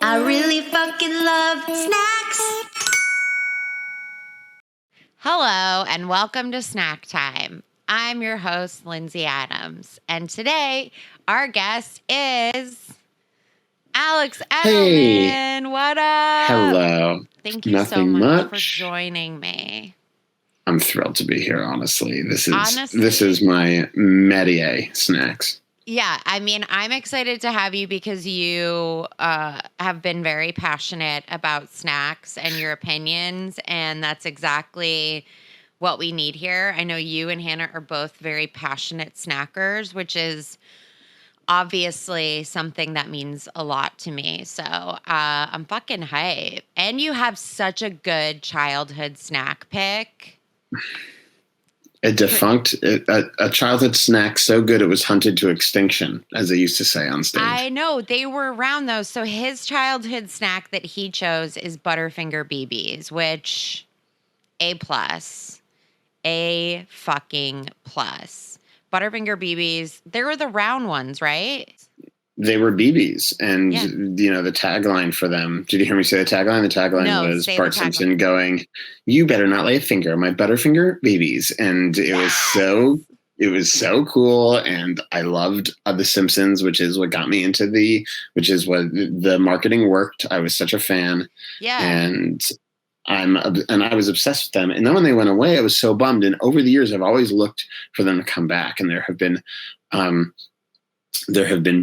I really fucking love snacks. Hello, and welcome to Snack Time. I'm your host, Lindsay Adams, and today our guest is Alex Edelman. Hey. What up? Hello. Thank you Nothing so much for much. joining me. I'm thrilled to be here, honestly. This Honestly? is my métier, snacks. Yeah, I mean, I'm excited to have you because you have been very passionate about snacks and your opinions, and that's exactly what we need here. I know you and Hannah are both very passionate snackers, which is obviously something that means a lot to me. So I'm fucking hype. And you have such a good childhood snack pick. A childhood snack so good it was hunted to extinction, as they used to say on stage. I know they were around though. So his childhood snack that he chose is Butterfinger BBs, which A fucking plus. Butterfinger BBs, they were the round ones, right? They were BBs, and Yeah. the tagline for them. Did you hear me say the tagline? The tagline No, was say Bart the Simpson going, "You better not lay a finger on my Butterfinger BBs," and it was so cool, and I loved The Simpsons, which is what got me into which is what the marketing worked. I was such a fan, Yeah. and I was obsessed with them. And then when they went away, I was so bummed. And over the years, I've always looked for them to come back, and there have been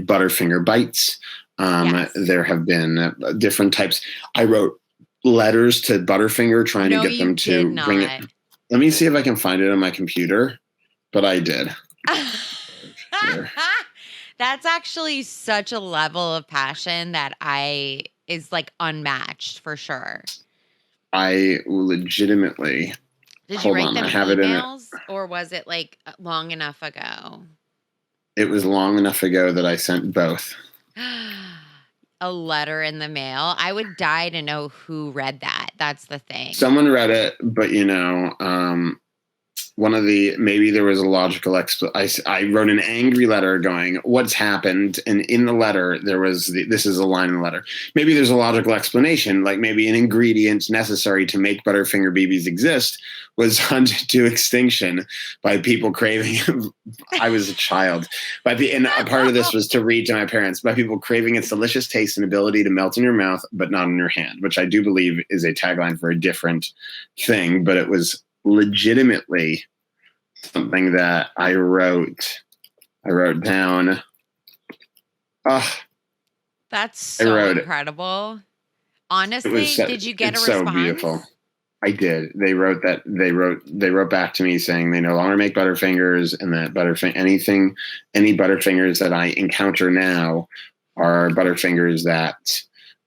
Butterfinger bites. Yes. There have been different types. I wrote letters to Butterfinger trying to get them to bring it. Let me see if I can find it on my computer. But I did. Sure. That's actually such a level of passion that is like unmatched for sure. I legitimately. Did you write them I have emails, or was it like long enough ago? It was long enough ago that I sent both. A letter in the mail. I would die to know who read that. That's the thing. Someone read it, but maybe there was a logical I wrote an angry letter going, "What's happened?" And in the letter, there was this is a line in the letter. Maybe there's a logical explanation, like maybe an ingredient necessary to make Butterfinger BBs exist was hunted to extinction by people craving. I was a child, and a part of this was to read to my parents by people craving its delicious taste and ability to melt in your mouth, but not in your hand, which I do believe is a tagline for a different thing, but it was legitimately something that I wrote down. That's so incredible. Honestly, did you get a response? So beautiful. I did. They wrote back to me saying they no longer make Butterfingers, and that any Butterfingers that I encounter now are Butterfingers that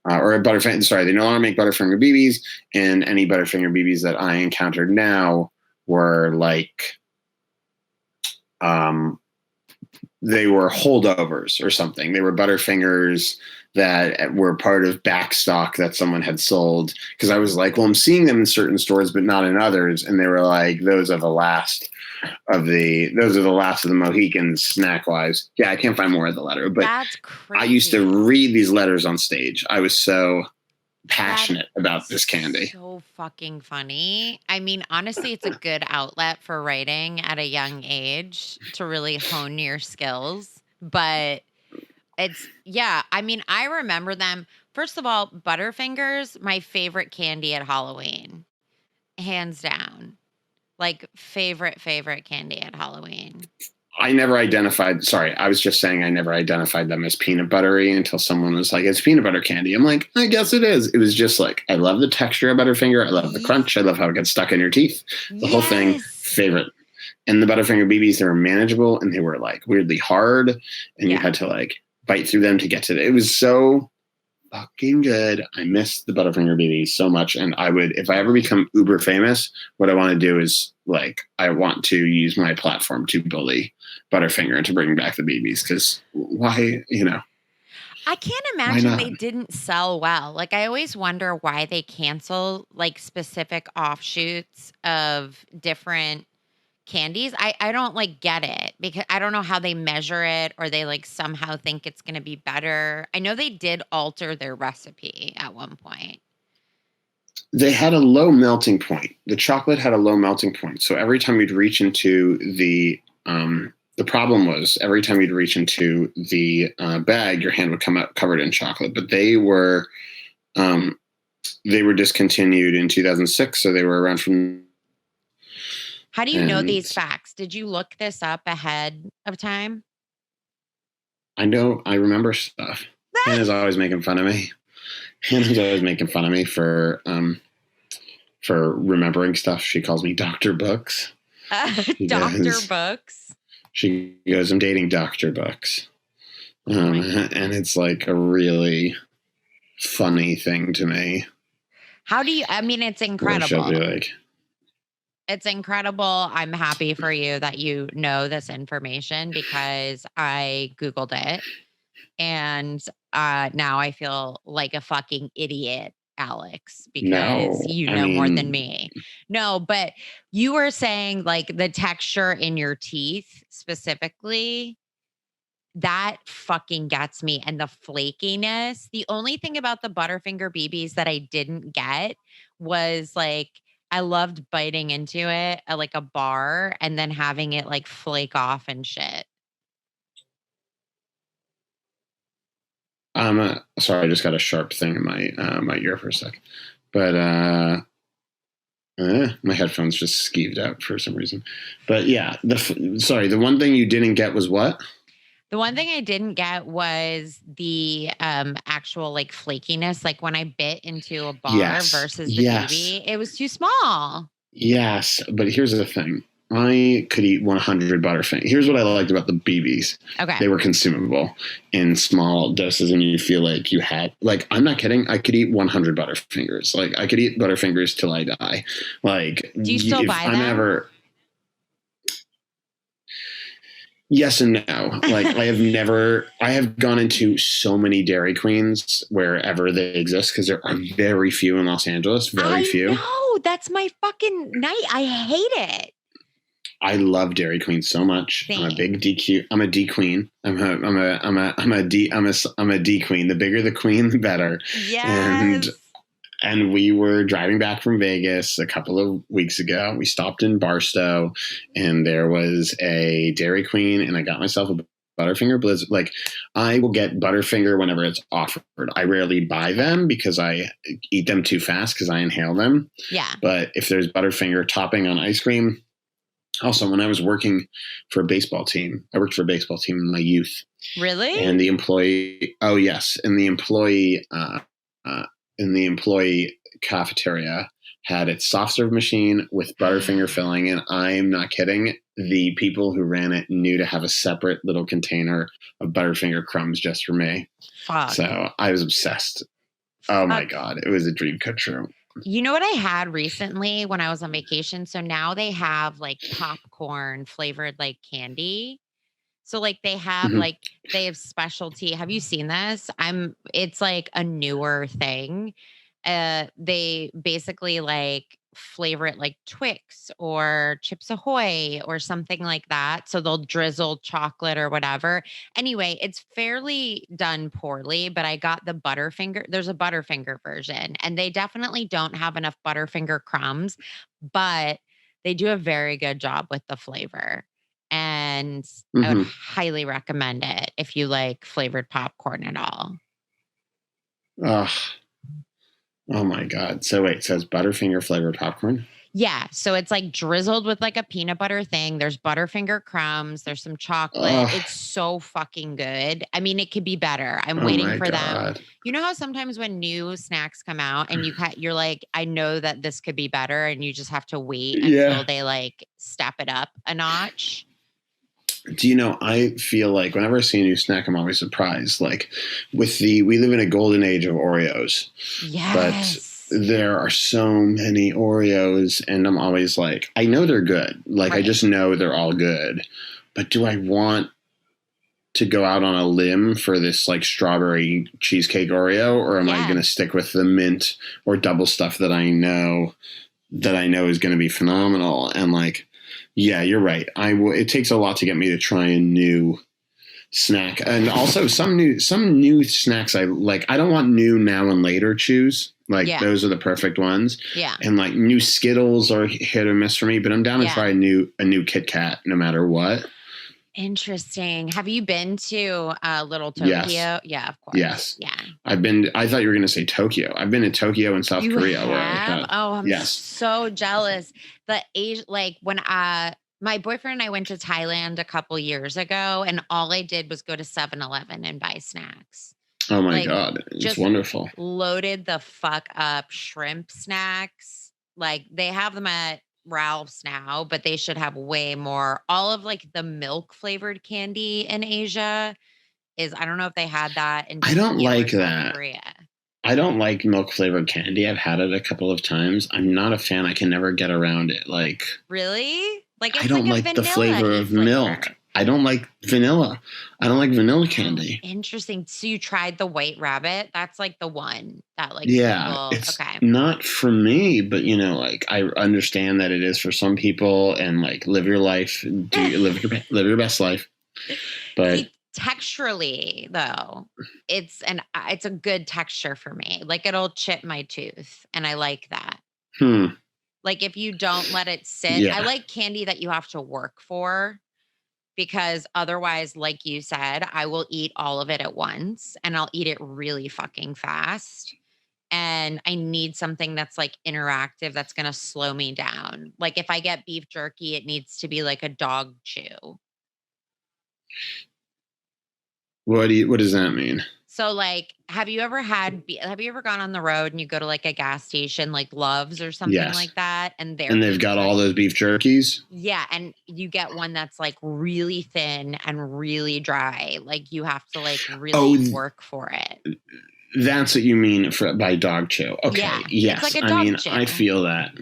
they no longer make Butterfinger BBs, and any Butterfinger BBs that I encountered now were like, they were holdovers or something. They were Butterfingers that were part of backstock that someone had sold. Because I was like, well, I'm seeing them in certain stores, but not in others. And they were like, those are the last of the Mohicans snack wise. Yeah, I can't find more of the letter, but that's crazy. I used to read these letters on stage. I was so passionate about this candy. So fucking funny. I mean, honestly, it's a good outlet for writing at a young age to really hone your skills. But I mean, I remember them. First of all, Butterfingers, my favorite candy at Halloween. Hands down. Like favorite candy at Halloween. I never identified them as peanut buttery until someone was like, it's peanut butter candy. I'm like, I guess it is. It was just like, I love the texture of Butterfinger. I love the crunch. I love how it gets stuck in your teeth. The whole thing, favorite. And the Butterfinger BBs, they were manageable and they were like weirdly hard. And you had to like bite through them to get to it. It was so fucking good. I miss the Butterfinger BBs so much. And I would, if I ever become uber famous, what I want to do is like, I want to use my platform to bully Butterfinger and to bring back the BBs. Because why, I can't imagine they didn't sell well. Like, I always wonder why they cancel like specific offshoots of different candies. I don't like get it because I don't know how they measure it or they like somehow think it's going to be better. I know they did alter their recipe at one point. They had a low melting point. The chocolate had a low melting point. So every time you'd reach into the problem was every time you'd reach into the bag, your hand would come out covered in chocolate. But they were discontinued in 2006, so they were around from. How do you know these facts? Did you look this up ahead of time? I know. I remember stuff. Hannah's always making fun of me. Hannah's always making fun of me for remembering stuff. She calls me Dr. Books. Dr. Books? She goes, I'm dating Dr. Books. And it's like a really funny thing to me. How do you, I mean, it's incredible. She'll be like, it's incredible. I'm happy for you that you know this information because I Googled it. And now I feel like a fucking idiot, Alex, because you know more than me. No, but you were saying like the texture in your teeth specifically, that fucking gets me. And the flakiness. The only thing about the Butterfinger BBs that I didn't get was like, I loved biting into it like a bar and then having it like flake off and shit. Sorry, I just got a sharp thing in my ear for a sec. But my headphones just skeeved out for some reason. But yeah, the one thing you didn't get was what? The one thing I didn't get was the actual like flakiness. Like when I bit into a bar versus the BB, it was too small. Yes, but here's the thing. I could eat 100 Butterfingers. Here's what I liked about the BBs. Okay. They were consumable in small doses, and you feel like you had, like, I'm not kidding. I could eat 100 Butterfingers. Like, I could eat Butterfingers till I die. Like, do you still buy them? Yes and no. Like, I have gone into so many Dairy Queens wherever they exist because there are very few in Los Angeles. Very few. No, that's my fucking night. I hate it. I love Dairy Queen so much. Same. I'm a big DQ. I'm a D queen. I'm a D queen. The bigger the queen, the better. Yes. And we were driving back from Vegas a couple of weeks ago. We stopped in Barstow, and there was a Dairy Queen, and I got myself a Butterfinger Blizzard. Like, I will get Butterfinger whenever it's offered. I rarely buy them because I eat them too fast because I inhale them. Yeah. But if there's Butterfinger topping on ice cream. Also, when I was working for a baseball team, I worked for a baseball team in my youth. Really? And the employee, in the employee cafeteria had its soft serve machine with Butterfinger filling. And I'm not kidding. The people who ran it knew to have a separate little container of Butterfinger crumbs just for me. Fuck. So I was obsessed. Oh my God. It was a dream come true. You know what I had recently when I was on vacation? So now they have like popcorn flavored like candy. So like they have they have specialty. Have you seen this? It's like a newer thing. They basically like flavor it like Twix or Chips Ahoy or something like that. So they'll drizzle chocolate or whatever. Anyway, it's fairly done poorly, but I got the Butterfinger. There's a Butterfinger version, and they definitely don't have enough Butterfinger crumbs, but they do a very good job with the flavor. And I would highly recommend it if you like flavored popcorn at all. Oh my God. So wait, it says Butterfinger flavored popcorn? Yeah. So it's like drizzled with like a peanut butter thing. There's Butterfinger crumbs. There's some chocolate. It's so fucking good. I mean, it could be better. I'm waiting for them. You know how sometimes when new snacks come out and you're like, I know that this could be better, and you just have to wait until they like step it up a notch? Do you know, I feel like whenever I see a new snack, I'm always surprised. Like we live in a golden age of Oreos. Yes. But there are so many Oreos, and I'm always like, I know they're good. Like, I just know they're all good. But do I want to go out on a limb for this like strawberry cheesecake Oreo, or am I going to stick with the mint or double stuff that I know is going to be phenomenal? And like, Yeah, you're right. It takes a lot to get me to try a new snack, and also some new snacks I like. I don't want new now and later chews. Like those are the perfect ones. Yeah. And like new Skittles are hit or miss for me, but I'm down to try a new Kit Kat no matter what. Interesting. Have you been to Little Tokyo? Yes. Yeah, of course. Yes. Yeah. I thought you were going to say Tokyo. I've been to Tokyo and South Korea. Have? Where I have. Oh, I'm so jealous. The age, like when my boyfriend and I went to Thailand a couple years ago, and all I did was go to 7-Eleven and buy snacks. Oh my God. It's wonderful. Loaded the fuck up shrimp snacks. Like they have them at Ralph's now, but they should have way more. All of like the milk flavored candy in Asia I don't know if they had that in I don't like South Korea. I don't like milk flavored candy. I've had it a couple of times. I'm not a fan. I can never get around it. Like, really? Like it's I don't like the flavor of milk. I don't like vanilla. I don't like vanilla candy. Interesting. So you tried the White Rabbit? That's like the one that like it's not for me, but like I understand that it is for some people, and like live your life, live your best life. But texturally though, it's a good texture for me. Like it'll chip my tooth, and I like that. Like if you don't let it sit, I like candy that you have to work for. Because otherwise, like you said, I will eat all of it at once, and I'll eat it really fucking fast. And I need something that's like interactive, that's going to slow me down. Like if I get beef jerky, it needs to be like a dog chew. What does that mean? So like, have you ever gone on the road and you go to like a gas station, like Love's or something like that? And they've got all those beef jerkies. Yeah. And you get one that's like really thin and really dry. Like you have to like really work for it. That's what you mean by dog chew. Okay. Yeah, yes. It's like a dog chew. I feel that.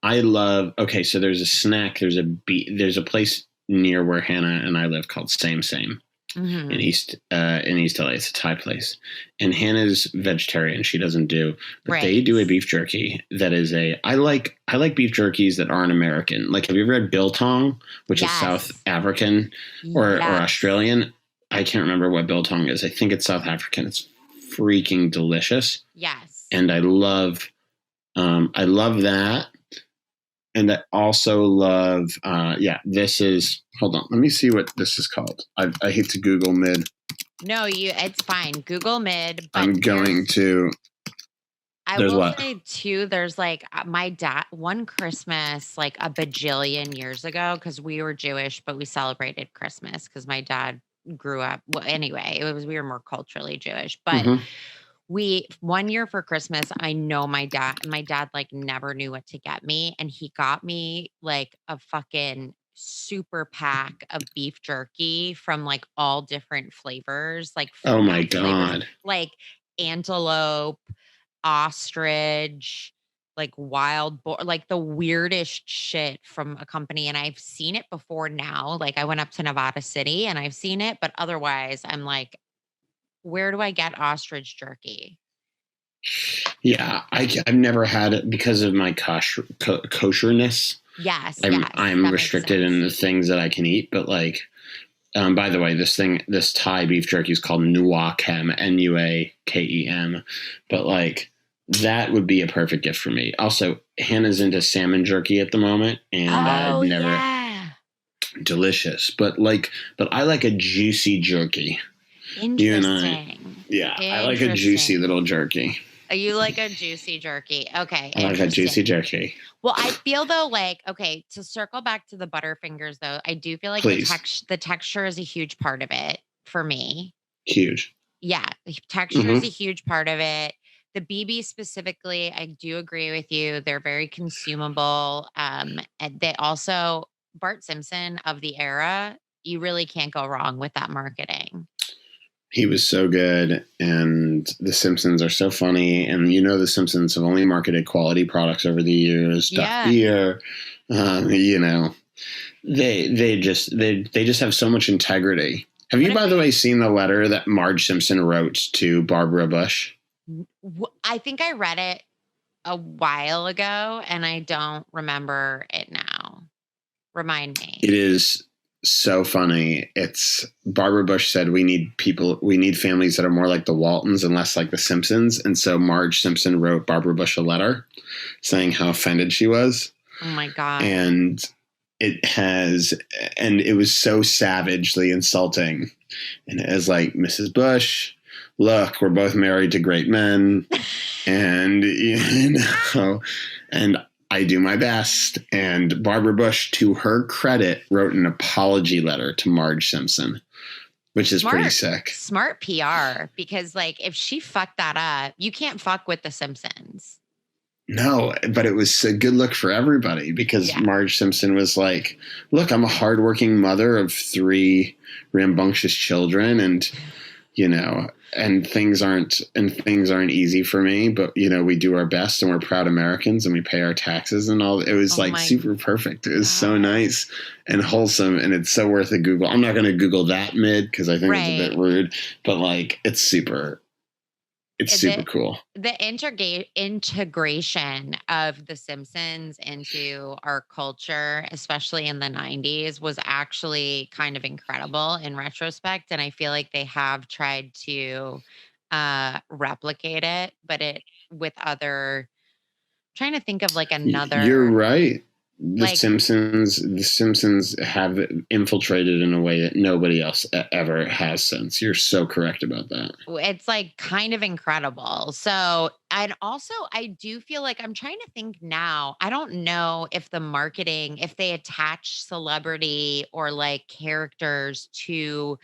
I love, so there's a snack, there's a place near where Hannah and I live called Same Same. In East LA. It's a Thai place, and Hannah's vegetarian. She doesn't do, but they do a beef jerky that is I like beef jerkies that aren't American. Like, have you ever had biltong, which is South African or Australian? I can't remember what biltong is. I think it's South African. It's freaking delicious. Yes, and I love that. And I also love, this is, hold on, let me see what this is called. I hate to Google mid. No, it's fine. Google mid. I'm going to. I will say too, there's like my dad, one Christmas, like a bajillion years ago, because we were Jewish, but we celebrated Christmas because my dad grew up. Well, anyway, we were more culturally Jewish, but one year for Christmas, I know my dad like never knew what to get me. And he got me like a fucking super pack of beef jerky from like all different flavors. Like, oh my God, like antelope, ostrich, like wild boar, like the weirdest shit from a company. And I've seen it before now. Like I went up to Nevada City and I've seen it, but otherwise I'm like, where do I get ostrich jerky? Yeah, I've never had it because of my kosherness. Yes, I'm restricted in the things that I can eat. But like, by the way, this Thai beef jerky is called Nuakem, Nuakem. But like, that would be a perfect gift for me. Also, Hannah's into salmon jerky at the moment, and I've never delicious. But I like a juicy jerky. Interesting. I like a juicy little jerky. You like a juicy jerky. Okay. I like a juicy jerky. Well, I feel though, like, okay, to circle back to the Butterfingers though, I do feel like the texture is a huge part of it for me. Huge. Yeah. The texture is a huge part of it. The BB specifically, I do agree with you. They're very consumable. And they also, Bart Simpson of the era, you really can't go wrong with that marketing. He was so good, and the Simpsons are so funny. And the Simpsons have only marketed quality products over the years. Duck beer, they just have so much integrity. Have you, by the way, seen the letter that Marge Simpson wrote to Barbara Bush? I think I read it a while ago, and I don't remember it now. Remind me. It is so funny. It's Barbara Bush said we need families that are more like the Waltons and less like the Simpsons. And so Marge Simpson wrote Barbara Bush a letter saying how offended she was. Oh my God. And it was so savagely insulting. And it was like, Mrs. Bush, look, we're both married to great men. And, and I do my best. And Barbara Bush, to her credit, wrote an apology letter to Marge Simpson, which is pretty sick. Smart PR, because like if she fucked that up, you can't fuck with the Simpsons. No, but it was a good look for everybody because Marge Simpson was like, look, I'm a hardworking mother of 3 rambunctious children and, and things aren't easy for me, but we do our best and we're proud Americans and we pay our taxes and all. It was super perfect. It was so nice and wholesome, and it's so worth a Google. I'm not going to Google that mid because I think it's a bit rude, but like it's super cool. The integration of The Simpsons into our culture, especially in the 90s, was actually kind of incredible in retrospect. And I feel like they have tried to replicate it, but with other, trying to think of like another. You're right. The Simpsons have infiltrated in a way that nobody else ever has since. You're so correct about that. It's like kind of incredible. So, and also I do feel like I'm trying to think now. I don't know if the marketing, if they attach celebrity or like characters to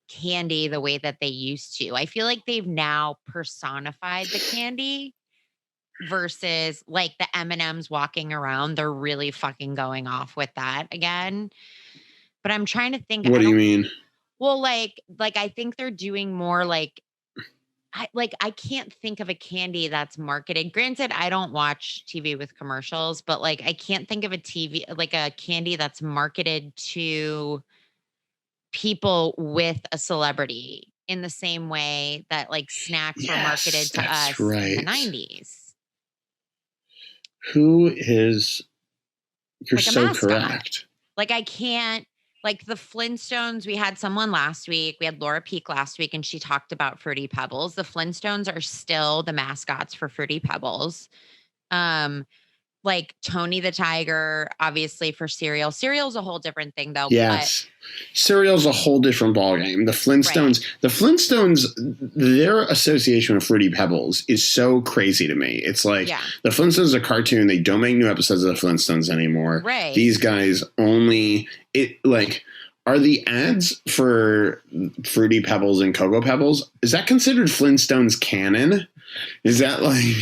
candy the way that they used to. I feel like they've now personified the candy. Versus like the M&Ms walking around, they're really fucking going off with that again. But I'm trying to think. What do you mean? Well, like I think they're doing more like I can't think of a candy that's marketed. Granted, I don't watch TV with commercials, but like I can't think of a candy that's marketed to people with a celebrity in the same way that like snacks were marketed to us in the 90s. You're like so correct. Like I can't, like the Flintstones, we had someone last week, we had Laura Peak last week, and she talked about Fruity Pebbles. The Flintstones are still the mascots for Fruity Pebbles. Like Tony the Tiger, obviously for cereal. Cereal's a whole different thing though. Yes. Cereal's a whole different ballgame. The Flintstones, their association with Fruity Pebbles is so crazy to me. It's like the Flintstones is a cartoon. They don't make new episodes of the Flintstones anymore. Right. These guys are the ads for Fruity Pebbles and Cocoa Pebbles, is that considered Flintstones canon? Is that like...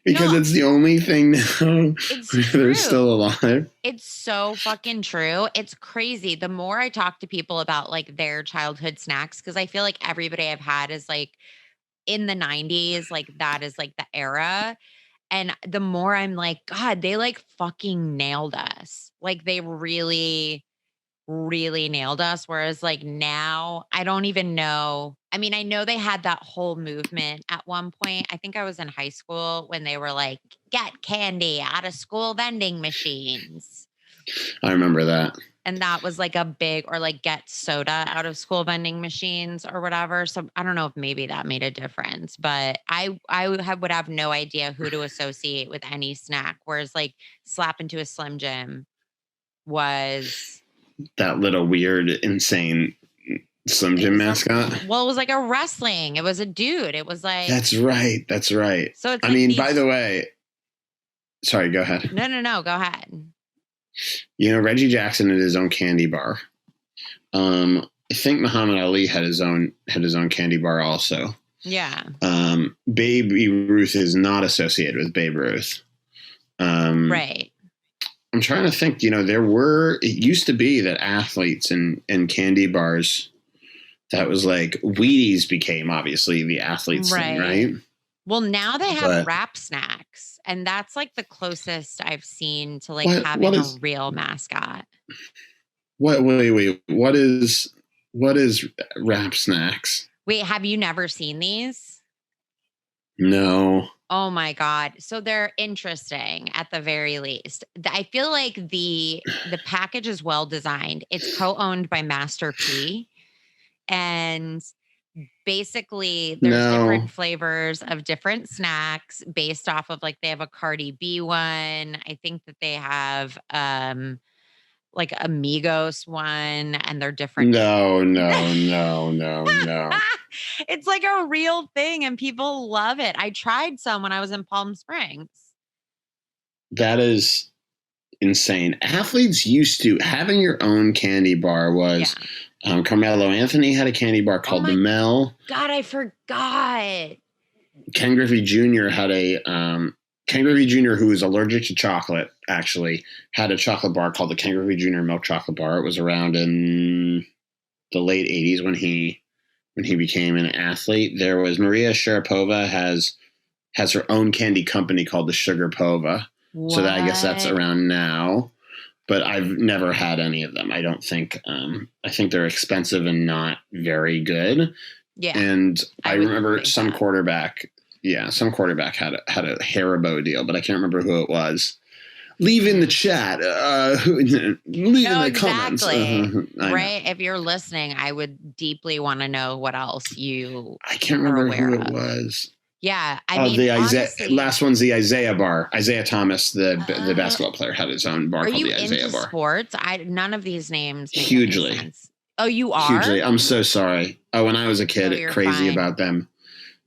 Because it's the only thing now they're still alive. It's so fucking true. It's crazy. The more I talk to people about like their childhood snacks, because I feel like everybody I've had is like in the 90s, like that is like the era. And the more I'm like, God, they like fucking nailed us. Like they really, really nailed us. Whereas like now I don't even know. I mean, I know they had that whole movement at one point. I think I was in high school when they were like, get candy out of school vending machines. I remember that. And that was like a big, or like get soda out of school vending machines or whatever. So I don't know if maybe that made a difference, but I would have no idea who to associate with any snack. Whereas like slap into a Slim Jim was that little weird, insane Slim Jim mascot. Well, it was like a wrestling. It was a dude. It was like That's right. So it's by the way, sorry, go ahead. No, go ahead. Reggie Jackson had his own candy bar. I think Muhammad Ali had his own candy bar also. Yeah. Babe Ruth is not associated with Babe Ruth. Right. I'm trying to think, it used to be that athletes and candy bars, that was like Wheaties became obviously the athletes thing, right? Well, now they have wrap snacks, and that's like the closest I've seen to like having a real mascot. Wait. What is wrap snacks? Wait, have you never seen these? No. Oh my God. So they're interesting at the very least. I feel like the package is well designed. It's co-owned by Master P. And basically there's No. different flavors of different snacks based off of, like, they have a Cardi B one. I think that they have like Amigos one, and they're different. No, no, no, no, no. It's like a real thing and people love it. I tried some when I was in Palm Springs. That is insane. Athletes used to having your own candy bar was Carmelo Anthony had a candy bar called the Mel. God, I forgot. Ken Griffey Jr. had a Ken Griffey Jr., who was allergic to chocolate, actually had a chocolate bar called the Ken Griffey Jr. Milk Chocolate Bar. It was around in the late '80s when he became an athlete. There was Maria Sharapova has her own candy company called the Sugar Pova. What? So I guess that's around now. But I've never had any of them. I don't think. I think they're expensive and not very good. Yeah. And I remember some quarterback. Yeah, some quarterback had a Haribo deal, but I can't remember who it was. Leave in the chat. Leave in the comments. Right. If you're listening, I would deeply want to know what else you. I can't remember who it was. Yeah, I mean, the honestly, last one's the Isaiah bar. Isaiah Thomas, the basketball player, had his own bar called the Isaiah bar. Sports? None of these names make hugely. any sense. Oh, you are? Hugely. I'm so sorry. Oh, when I was a kid, crazy about them.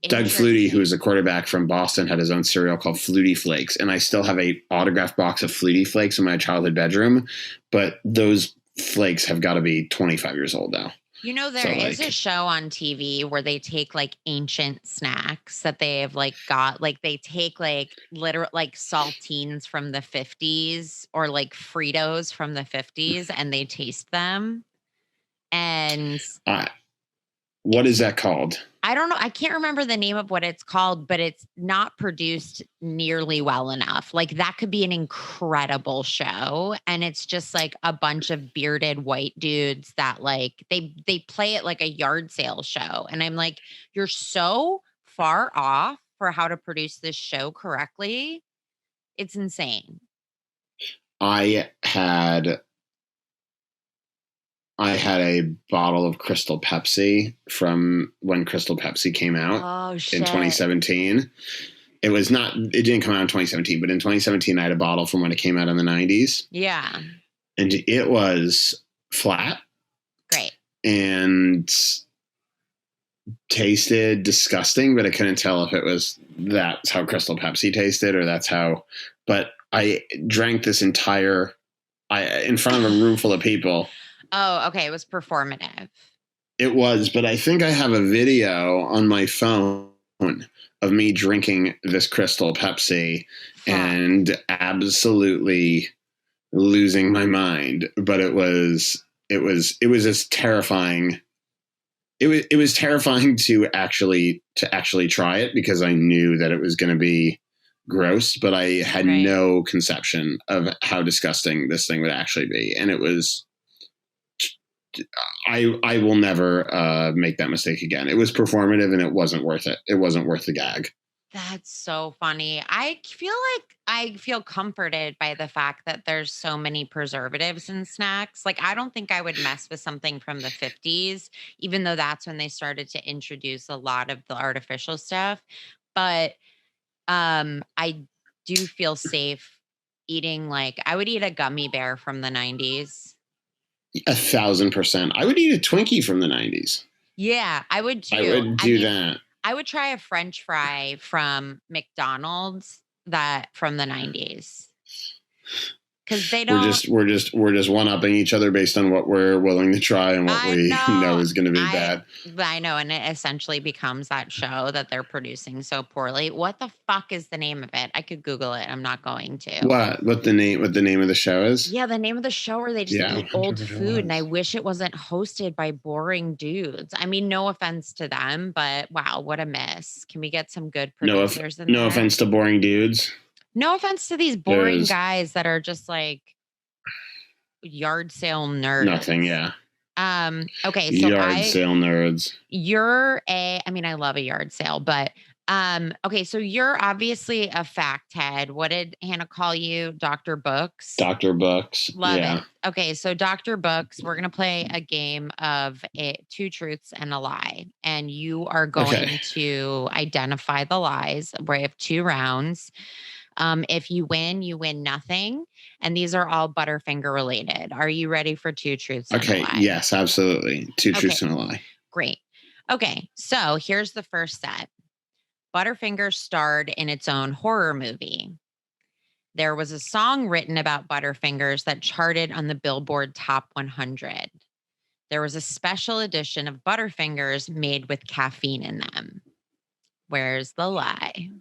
Doug Flutie, who was a quarterback from Boston, had his own cereal called Flutie Flakes, and I still have a autographed box of Flutie Flakes in my childhood bedroom. But those flakes have got to be 25 years old now. You know, there is a show on TV where they take like ancient snacks that they have like got, like they take like literal like saltines from the 50s or like Fritos from the 50s and they taste them. And what is that called? I don't know. I can't remember the name of what it's called, but it's not produced nearly well enough. Like that could be an incredible show. And it's just like a bunch of bearded white dudes that like, they play it like a yard sale show. And I'm like, you're so far off for how to produce this show correctly. It's insane. I had a bottle of Crystal Pepsi from when Crystal Pepsi came out in 2017. It didn't come out in 2017, but in 2017, I had a bottle from when it came out in the 90s. Yeah. And it was flat. Great. And tasted disgusting, but I couldn't tell if that's how Crystal Pepsi tasted or but I drank this in front of a room full of people. Oh, okay. It was performative. It was, but I think I have a video on my phone of me drinking this Crystal Pepsi and absolutely losing my mind. But it was just terrifying. It was terrifying to actually try it because I knew that it was going to be gross, but I had no conception of how disgusting this thing would actually be. And it was. I will never make that mistake again. It was performative and it wasn't worth it. It wasn't worth the gag. That's so funny. I feel comforted by the fact that there's so many preservatives in snacks. Like, I don't think I would mess with something from the 50s, even though that's when they started to introduce a lot of the artificial stuff. But I do feel safe eating, like, I would eat a gummy bear from the 90s. 1,000%. I would eat a Twinkie from the 90s. Yeah, I would too. I would do that. I would try a French fry from McDonald's from the 90s. Because they don't. We're just one-upping each other based on what we're willing to try and what we know is going to be bad. I know, and it essentially becomes that show that they're producing so poorly. What the fuck is the name of it? I could Google it. I'm not going to. What the name of the show is? Yeah, the name of the show where they just eat old food, and I wish it wasn't hosted by boring dudes. I mean, no offense to them, but wow, what a miss. Can we get some good producers in there? No offense to boring dudes. No offense to these boring guys that are just like yard sale nerds. Nothing, yeah. Okay, so yard sale nerds. I mean, I love a yard sale, but Okay, so you're obviously a fact head. What did Hannah call you? Dr. Books? Dr. Books. Love Yeah. it. Okay, so Dr. Books, we're gonna play a game of two truths and a lie, and you are going Okay. to identify the lies. We have 2 rounds. If you win nothing, and these are all Butterfinger related. Are you ready for two truths and a Okay. lie? Yes, absolutely. Two truths and a lie. Great. Okay, so here's the first set. Butterfinger starred in its own horror movie. There was a song written about Butterfingers that charted on the Billboard Top 100. There was a special edition of Butterfingers made with caffeine in them. Where's the lie?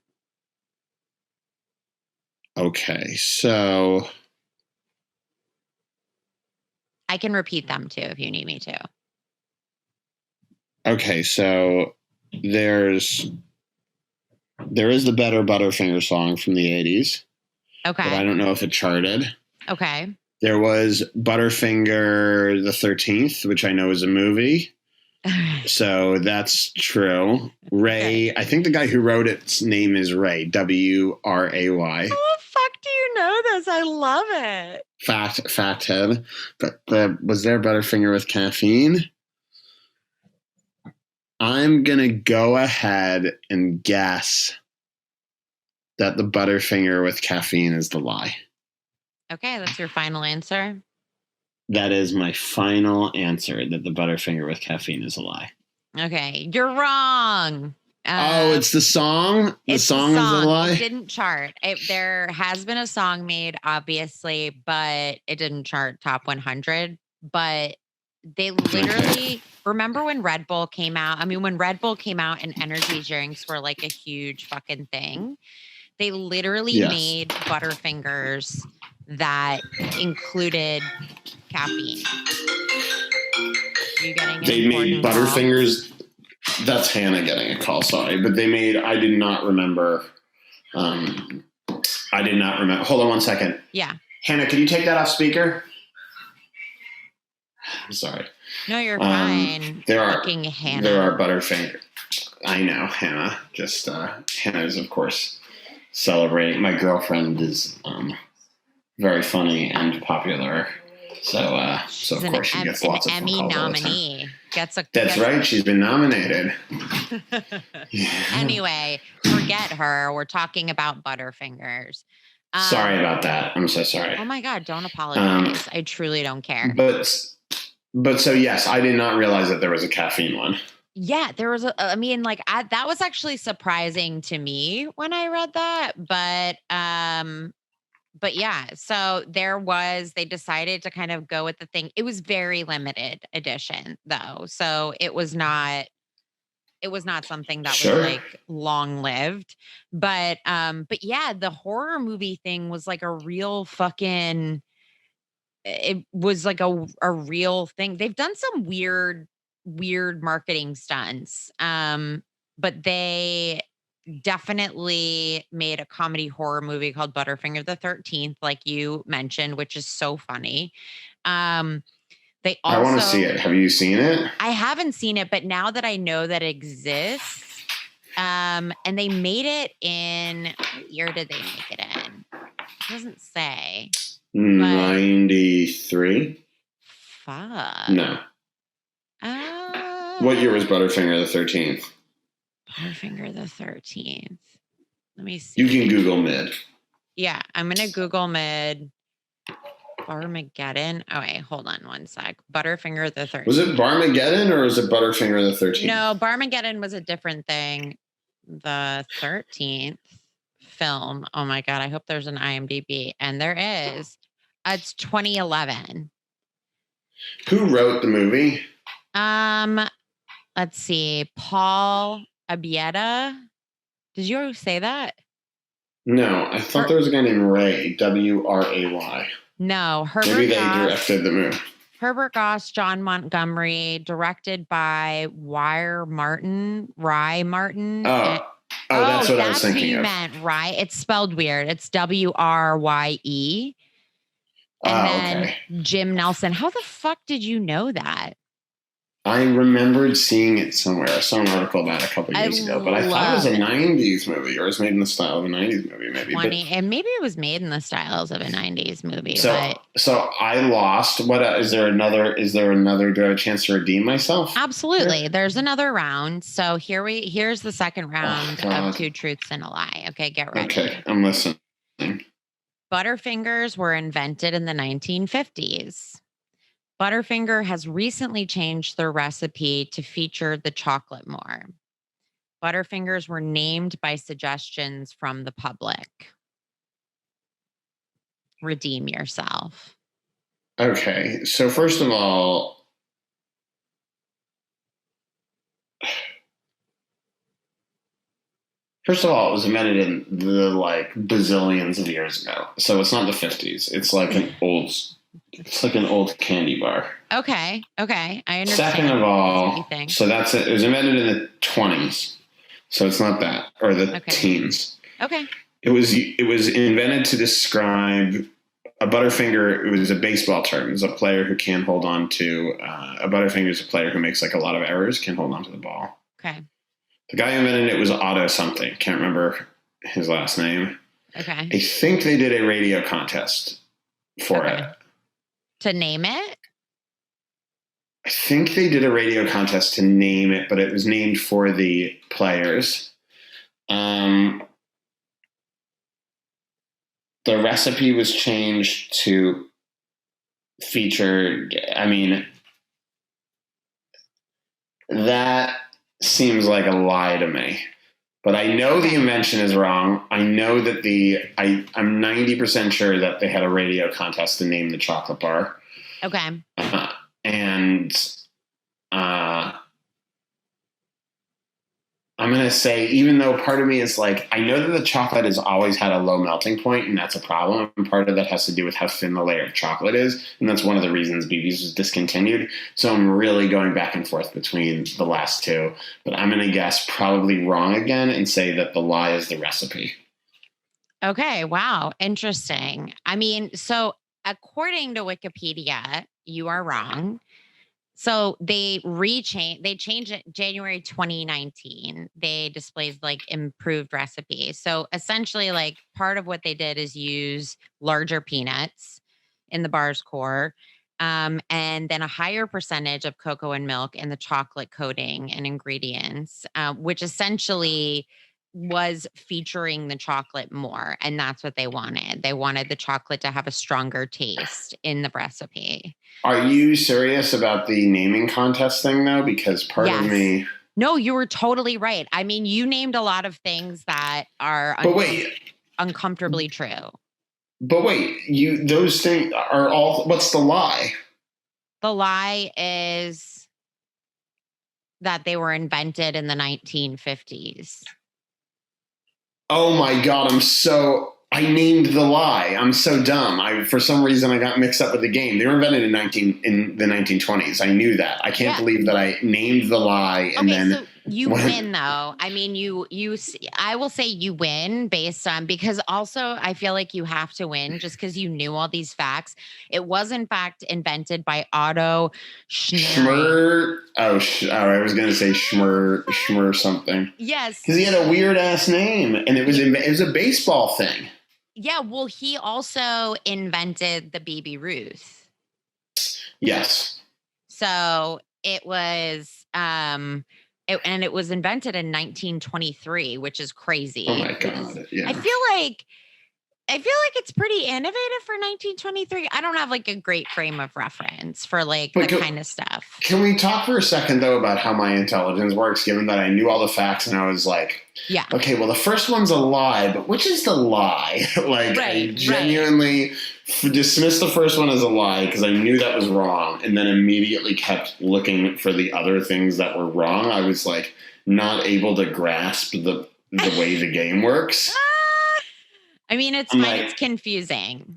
Okay, so I can repeat them too if you need me to. okay, so there is the Better Butterfinger song from the 80s. Okay. But I don't know if it charted. Okay. There was Butterfinger the 13th, which I know is a movie. So that's true. Ray, I think the guy who wrote it's name is Ray, W-R-A-Y. How the fuck do you know this? I love it. Fact head. But was there Butterfinger with caffeine? I'm going to go ahead and guess that the Butterfinger with caffeine is the lie. Okay, that's your final answer? That is my final answer, that the Butterfinger with caffeine is a lie. Okay, you're wrong. It's the song? The song is a lie? It didn't chart. There has been a song made, obviously, but it didn't chart top 100. But they literally, remember when Red Bull came out? I mean, when Red Bull came out and energy drinks were like a huge fucking thing, they literally made Butterfingers that included caffeine. Are you getting They made Butterfingers. That's Hannah getting a call, sorry. But I did not remember. Hold on one second. Yeah. Hannah, can you take that off speaker? I'm sorry. No, you're fine. There are Butterfinger. I know, Hannah. Just Hannah is, of course, celebrating. My girlfriend is very funny and popular. So of course she gets lots of Emmy nominee. That's right. She's been nominated. Anyway, forget her. We're talking about Butterfingers. Sorry about that. I'm so sorry. Oh my God, don't apologize. I truly don't care. But so yes, I did not realize that there was a caffeine one. Yeah, there was that was actually surprising to me when I read that, but yeah, so they decided to kind of go with the thing. It was very limited edition though. So it was not something that was like long lived, but yeah, the horror movie thing was like a real fucking, it was like a real thing. They've done some weird marketing stunts. But they definitely made a comedy horror movie called Butterfinger the 13th, like you mentioned, which is so funny. They also, I want to see it. Have you seen it? I haven't seen it, but now that I know that it exists, and they made it in, what year did they make it in? It doesn't say. 93? Fuck. No. What year was Butterfinger the 13th? Butterfinger the 13th. Let me see. You can Google mid. Yeah, I'm going to Google mid. Barmageddon. Oh, wait, hold on one sec. Butterfinger the 13th. Was it Barmageddon or was it Butterfinger the 13th? No, Barmageddon was a different thing. The 13th film. Oh my God, I hope there's an IMDb. And there is. It's 2011. Who wrote the movie? Let's see. Paul Abieta. Did you say that? No, I thought there was a guy named Ray, W-R-A-Y. No, Herbert Maybe they Goss, directed the movie. Herbert Goss, John Montgomery, directed by Rye Martin. That's what I was thinking who you of. meant, Rye. It's spelled weird. It's W-R-Y-E. And then okay. Jim Nelson. How the fuck did you know that? I remembered seeing it somewhere. I saw an article about it a couple years ago, but I thought it was a 90s movie, or it was made in the style of a 90s movie, maybe. And maybe it was made in the styles of a 90s movie. So I lost. What is there another? Do I have a chance to redeem myself? Absolutely. There's another round. So here's the second round of Two Truths and a Lie. Okay, get ready. Okay, I'm listening. Butterfingers were invented in the 1950s. Butterfinger has recently changed their recipe to feature the chocolate more. Butterfingers were named by suggestions from the public. Redeem yourself. Okay, so first of all, it was invented in the like bazillions of years ago. So it's not the 50s. It's like an old candy bar. Okay. I understand. Second of all, so that's it. It was invented in the 20s. So it's not that, or the teens. Okay. It was invented to describe a Butterfinger. It was a baseball term. It was a player who can hold on to a Butterfinger is a player who makes like a lot of errors, can hold on to the ball. Okay. The guy who invented it was Otto something. Can't remember his last name. Okay. I think they did a radio contest for it. To name it? I think they did a radio contest to name it, but it was named for the players. The recipe was changed to feature, that seems like a lie to me. But I know the invention is wrong. I know that I'm 90% sure that they had a radio contest to name the chocolate bar. Okay. I'm going to say, even though part of me is like, I know that the chocolate has always had a low melting point, and that's a problem. And part of that has to do with how thin the layer of chocolate is. And that's one of the reasons BB's was discontinued. So I'm really going back and forth between the last two. But I'm going to guess probably wrong again and say that the lie is the recipe. Okay. Wow. Interesting. So according to Wikipedia, you are wrong. So they changed it January 2019. They displayed like improved recipes. So essentially, like part of what they did is use larger peanuts in the bar's core, and then a higher percentage of cocoa and milk in the chocolate coating and ingredients, which essentially was featuring the chocolate more. And that's what they wanted. They wanted the chocolate to have a stronger taste in the recipe. Are you serious about the naming contest thing, though? Because part of me... No, you were totally right. You named a lot of things that are uncomfortably true. But wait, those things are all... What's the lie? The lie is that they were invented in the 1950s. Oh my God, I named the lie. I'm so dumb. For some reason I got mixed up with the game. They were invented in the 1920s. I knew that. I can't believe that I named the lie and then so you win though. I will say you win based on, because also I feel like you have to win just because you knew all these facts. It was in fact invented by Otto Schmer. I was going to say Schmer something. Yes. Because he had a weird ass name and it was a baseball thing. Yeah. Well, he also invented the Baby Ruth. Yes. So it was, it was invented in 1923, which is crazy. Oh my God! Yeah. I feel like it's pretty innovative for 1923. I don't have like a great frame of reference for kind of stuff. Can we talk for a second though about how my intelligence works? Given that I knew all the facts and I was like, yeah, okay, well the first one's a lie, but which is the lie? I genuinely dismissed the first one as a lie because I knew that was wrong, and then immediately kept looking for the other things that were wrong. I was like not able to grasp the way the game works. It's fine. It's confusing.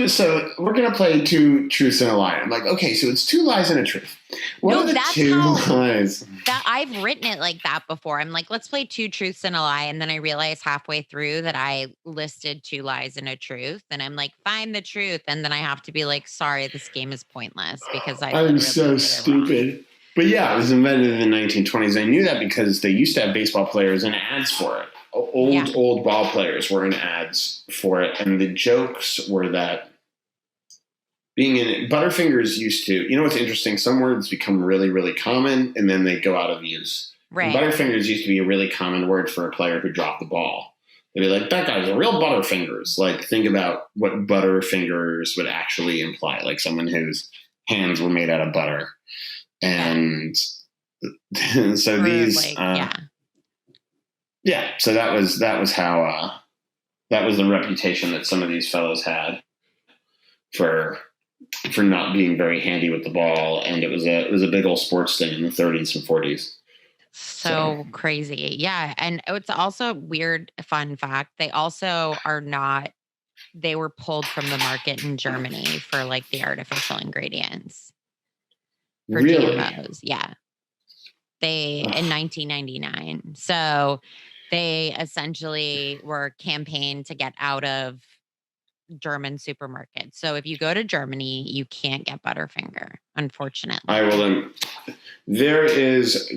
So we're going to play two truths and a lie. I'm like, okay, so it's two lies and a truth. What are the two lies? I've written it like that before. I'm like, let's play two truths and a lie. And then I realized halfway through that I listed two lies and a truth. And I'm like, find the truth. And then I have to be like, sorry, this game is pointless because I'm so stupid. But yeah, it was invented in the 1920s. I knew that because they used to have baseball players in ads for it. Old ball players were in ads for it. And the jokes were that being in it, Butterfingers used to, you know what's interesting? Some words become really, really common and then they go out of use. Right. And Butterfingers used to be a really common word for a player who dropped the ball. They'd be like, that guy's a real Butterfingers. Like, think about what Butterfingers would actually imply. Like someone whose hands were made out of butter. And so these, so that was how, that was the reputation that some of these fellows had for not being very handy with the ball. And it was a big old sports thing in the 30s and 40s. So crazy. Yeah. And it's also weird, fun fact. They also they were pulled from the market in Germany for like the artificial ingredients. For really? GMOs. Yeah. In 1999. So they essentially were campaigned to get out of German supermarkets. So if you go to Germany, you can't get Butterfinger, unfortunately.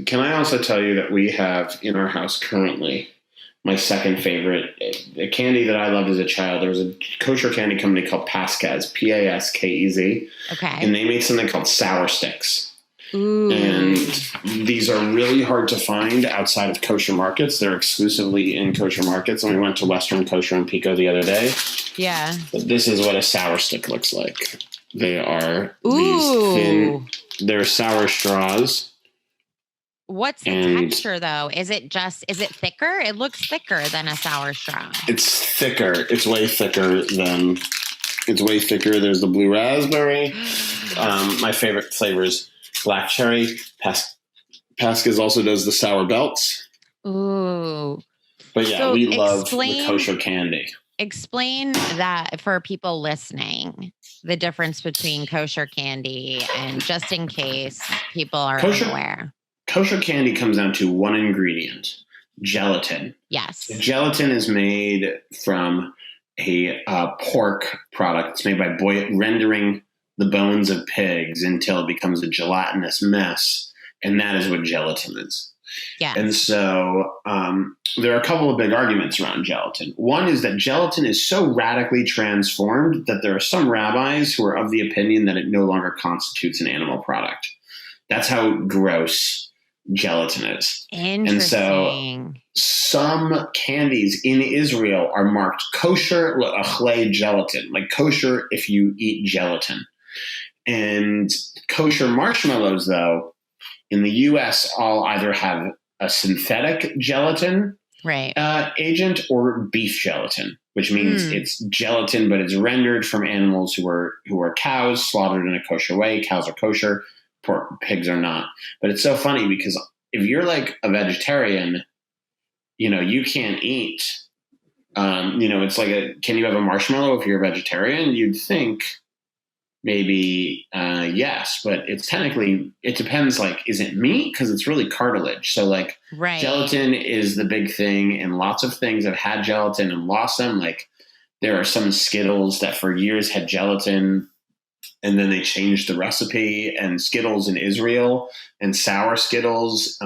Can I also tell you that we have in our house currently my second favorite, a candy that I loved as a child. There was a kosher candy company called Paskez, Paskez. Okay. And they made something called Sour Sticks. Ooh. And these are really hard to find outside of kosher markets. They're exclusively in kosher markets. And we went to Western Kosher in Pico the other day. Yeah. But this is what a sour stick looks like. They are these thin, they're sour straws. What's the texture though? Is it thicker? It looks thicker than a sour straw. It's thicker. It's way thicker. There's the blue raspberry. My favorite flavors. Black cherry. Paskez also does the sour belts. Ooh. But yeah, so we love the kosher candy. Explain that for people listening, the difference between kosher candy and just in case people are unaware. Kosher candy comes down to one ingredient, gelatin. Yes. Gelatin is made from a pork product. It's made by rendering the bones of pigs until it becomes a gelatinous mess. And that is what gelatin is. Yeah. And so there are a couple of big arguments around gelatin. One is that gelatin is so radically transformed that there are some rabbis who are of the opinion that it no longer constitutes an animal product. That's how gross gelatin is. Interesting. And so some candies in Israel are marked kosher l'achlei gelatin, like kosher if you eat gelatin. And kosher marshmallows, though, in the U.S., all either have a synthetic gelatin agent or beef gelatin, which means it's gelatin, but it's rendered from animals who are cows slaughtered in a kosher way. Cows are kosher, pigs are not. But it's so funny because if you're like a vegetarian, you can't eat. It's like can you have a marshmallow if you're a vegetarian? You'd think. Maybe yes, but it depends. Like, is it meat? Because it's really cartilage. So like gelatin is the big thing, and lots of things have had gelatin and lost them. Like there are some Skittles that for years had gelatin, and then they changed the recipe. And Skittles in Israel and sour Skittles.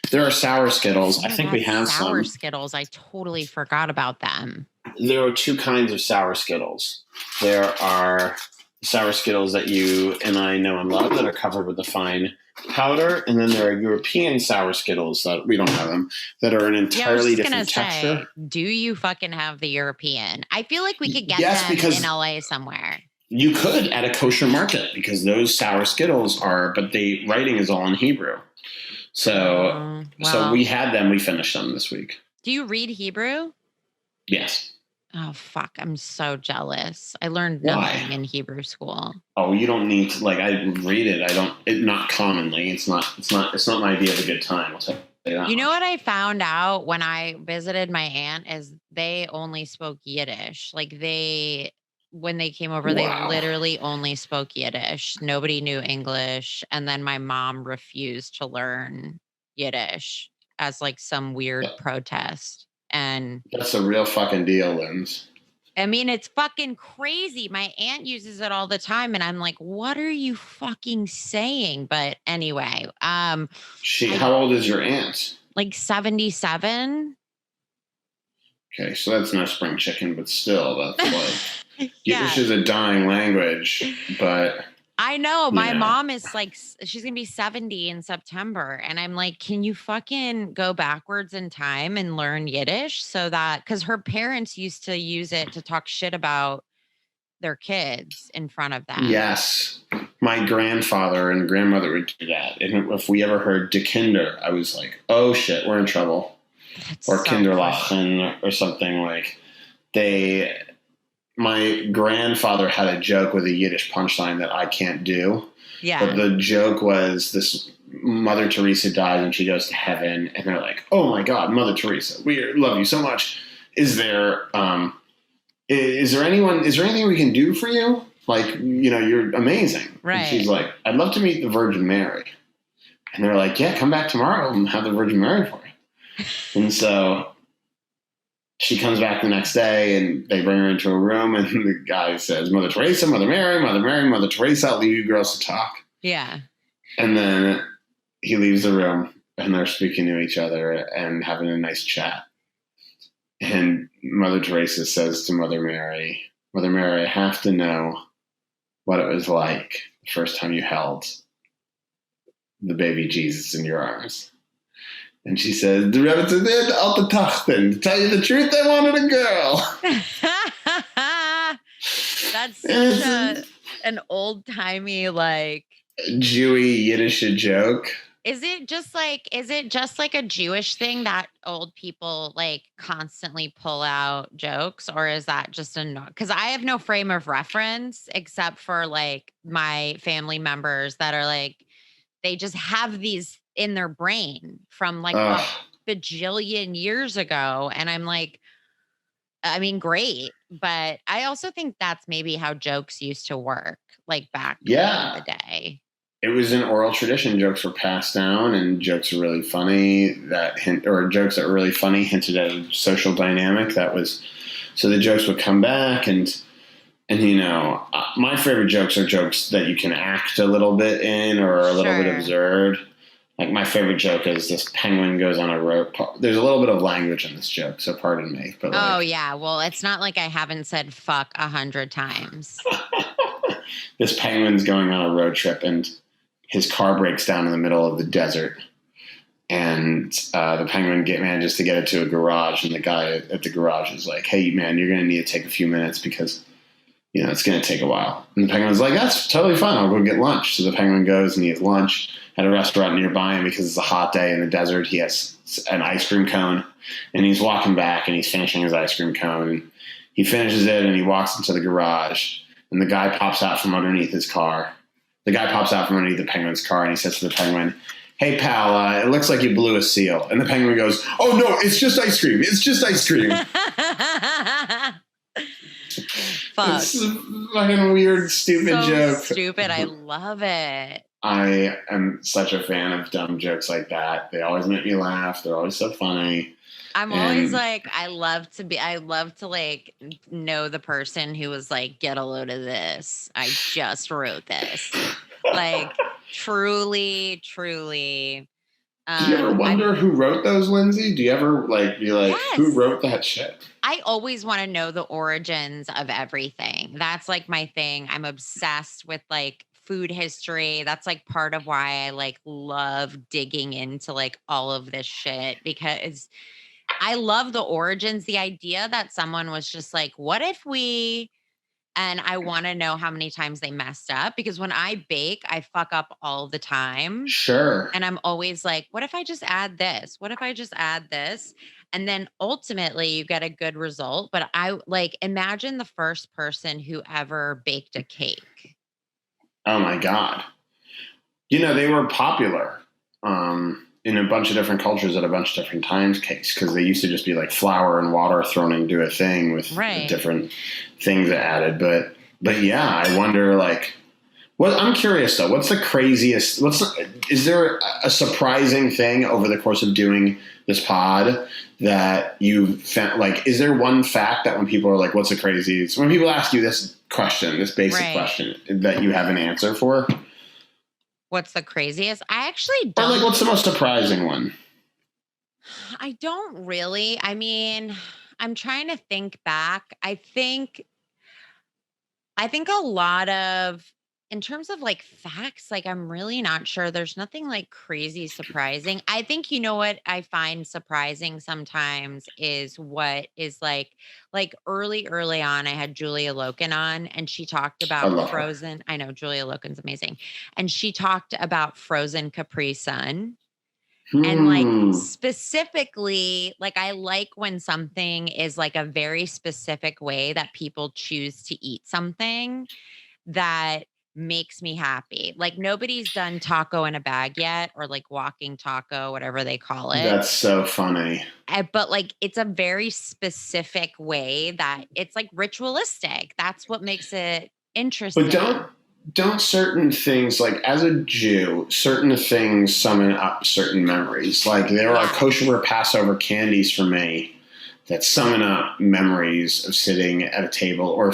There are sour Skittles. I think we have sour some Skittles. I totally forgot about them. There are two kinds of sour Skittles. There are sour Skittles that you and I know and love that are covered with a fine powder. And then there are European sour Skittles that we don't have them that are an entirely different texture. Do you fucking have the European? I feel like we could get them in LA somewhere. You could at a kosher market because those sour Skittles but the writing is all in Hebrew. So we had them. We finished them this week. Do you read Hebrew? Yes. Oh, fuck. I'm so jealous. I learned nothing in Hebrew school. Oh, you don't need to, I read it. Not commonly. It's not my idea of a good time. I'll say that. You know what I found out when I visited my aunt is they only spoke Yiddish. When they came over, they literally only spoke Yiddish. Nobody knew English. And then my mom refused to learn Yiddish as some weird protest. And that's a real fucking deal, Linz. I mean, it's fucking crazy. My aunt uses it all the time, and I'm like, what are you fucking saying? But anyway, How old is your aunt? like 77. Okay, so that's no spring chicken, but still, that's like Yeah. Yiddish is a dying language, but I know my Yeah. mom is like, she's going to be 70 in September. And I'm like, can you fucking go backwards in time and learn Yiddish so that, because her parents used to use it to talk shit about their kids in front of them. yes, my grandfather and grandmother would do that. And if we ever heard de Kinder, I was like, oh shit, we're in trouble. That's Or so Kinderlachen or something like my grandfather had a joke with a Yiddish punchline that I can't do. Yeah. But the joke was this Mother Teresa dies and she goes to heaven, and they're like, oh my God, Mother Teresa, we love you so much. Is there anything we can do for you? Like, you're amazing. Right. And she's like, I'd love to meet the Virgin Mary. And they're like, yeah, come back tomorrow and have the Virgin Mary for you. And so she comes back the next day, and they bring her into a room, and the guy says, Mother Teresa, Mother Mary, Mother Mary, Mother Teresa, I'll leave you girls to talk. Yeah. And then he leaves the room, and they're speaking to each other and having a nice chat. And Mother Teresa says to Mother Mary, I have to know what it was like the first time you held the baby Jesus in your arms. And she says, the Rebbe did all the tachten. To tell you the truth, I wanted a girl. That's such an old-timey, like, Jewy Yiddish joke. Is it just like a Jewish thing that old people like constantly pull out jokes, or is that just because I have no frame of reference except for like my family members that are like, they just have these in their brain from like a bajillion years ago. And I'm like, I mean, great. But I also think that's maybe how jokes used to work, like back in the day. It was an oral tradition. Jokes were passed down, and jokes are really funny jokes that were really funny hinted at a social dynamic so the jokes would come back and my favorite jokes are jokes that you can act a little bit in or a little bit absurd. Like my favorite joke is this penguin goes on a rope. There's a little bit of language in this joke, so pardon me. But oh yeah, well, it's not like I haven't said fuck 100 times. This penguin's going on a road trip, and his car breaks down in the middle of the desert, and the penguin manages to get it to a garage, and the guy at the garage is like, hey man, you're going to need to take a few minutes because it's going to take a while. And the penguin's like, that's totally fine, I'll go get lunch. So the penguin goes and he has lunch at a restaurant nearby, and because it's a hot day in the desert, he has an ice cream cone, and he's walking back and he's finishing his ice cream cone, and he finishes it and he walks into the garage, and the guy pops out from underneath his car. The guy pops out from underneath the penguin's car, and he says to the penguin, hey pal, it looks like you blew a seal. And the penguin goes, oh no, it's just ice cream. It's just ice cream. Fuck. It's a fucking weird, stupid joke. Stupid. I love it. I am such a fan of dumb jokes like that. They always make me laugh. They're always so funny. I'm always like, I love to like know the person who was like, get a load of this. I just wrote this. Like truly. Do you ever wonder who wrote those, Lindsay? Do you ever be like, yes, who wrote that shit? I always want to know the origins of everything. That's like my thing. I'm obsessed with like food history. That's like part of why I like love digging into like all of this shit, because I love the origins, the idea that someone was just like, what if and I want to know how many times they messed up, because when I bake, I fuck up all the time. Sure. And I'm always like, what if I just add this? What if I just add this? And then ultimately you get a good result. But I like, imagine the first person who ever baked a cake. Oh my God. They were popular in a bunch of different cultures at a bunch of different times, cakes, because they used to just be like flour and water thrown into a thing with different things added. But yeah, I wonder Well, I'm curious though. What's the craziest? Is there a surprising thing over the course of doing this pod that you found? Like, is there one fact that when people are like, "What's the craziest?" When people ask you this question, this basic question, that you have an answer for? What's the craziest? I actually Or don't. like, what's the most surprising one? I don't really. I mean, I'm trying to think back. I think a lot of, in terms of like facts, like I'm really not sure. There's nothing like crazy surprising. I think, you know what I find surprising sometimes is what is like early on, I had Julia Loken on and she talked I about love her. Frozen. I know Julia Loken's amazing. And she talked about Frozen Capri Sun. And like Hmm. specifically, like I like when something is like a very specific way that people choose to eat something that makes me happy. Like nobody's done taco in a bag yet, or like walking taco, whatever they call it. That's so funny. But like it's a very specific way that it's like ritualistic. That's what makes it interesting. But don't certain things, like as a Jew, certain things summon up certain memories. Like there are kosher Passover candies for me that summon up memories of sitting at a table, or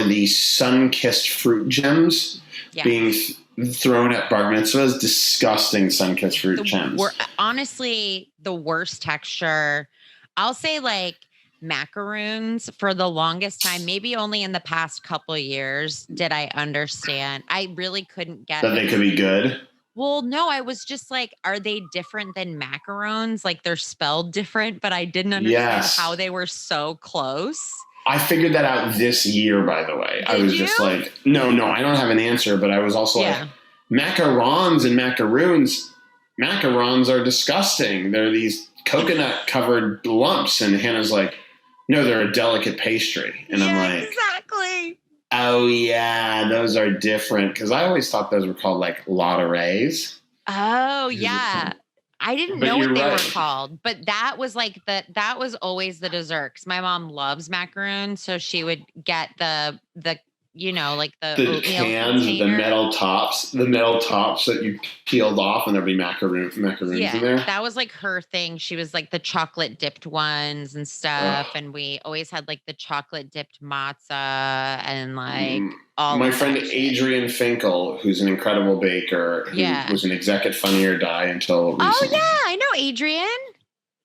the sun-kissed fruit gems being thrown at bar mitzvahs. Disgusting sun-kissed fruit gems. Honestly, the worst texture. I'll say like macaroons for the longest time, maybe only in the past couple years did I understand. I really couldn't get that they could be good. Well, no, I was just like, are they different than macarons? Like they're spelled different, but I didn't understand how they were so close. I figured that out this year, by the way. I was just like, no, I don't have an answer, but I was also like, macarons and macaroons. Macarons are disgusting. They're these coconut covered lumps. And Hannah's like, no, they're a delicate pastry. And I'm like, exactly. Oh, yeah, those are different. Because I always thought those were called like Lottarees. Oh, yeah. I didn't know what they were called, but that was like that was always the dessert. Because my mom loves macaroons, so she would get the like the cans, the metal tops that you peeled off, and there'd be macaroons in there. That was like her thing. She was like the chocolate dipped ones and stuff, and we always had like the chocolate dipped matzah and like all. My friend Adrian Finkel, who's an incredible baker, who was an exec at Funny or Die until recently. Oh yeah, I know Adrian.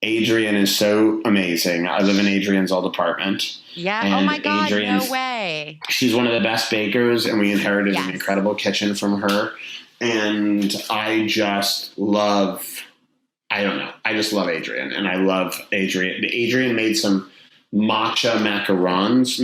Adrian is so amazing. I live in Adrian's old apartment. Yeah. Oh my God. No way. She's one of the best bakers, and we inherited an incredible kitchen from her. And I just love Adrian, and I love Adrian. Adrian made some matcha macaroons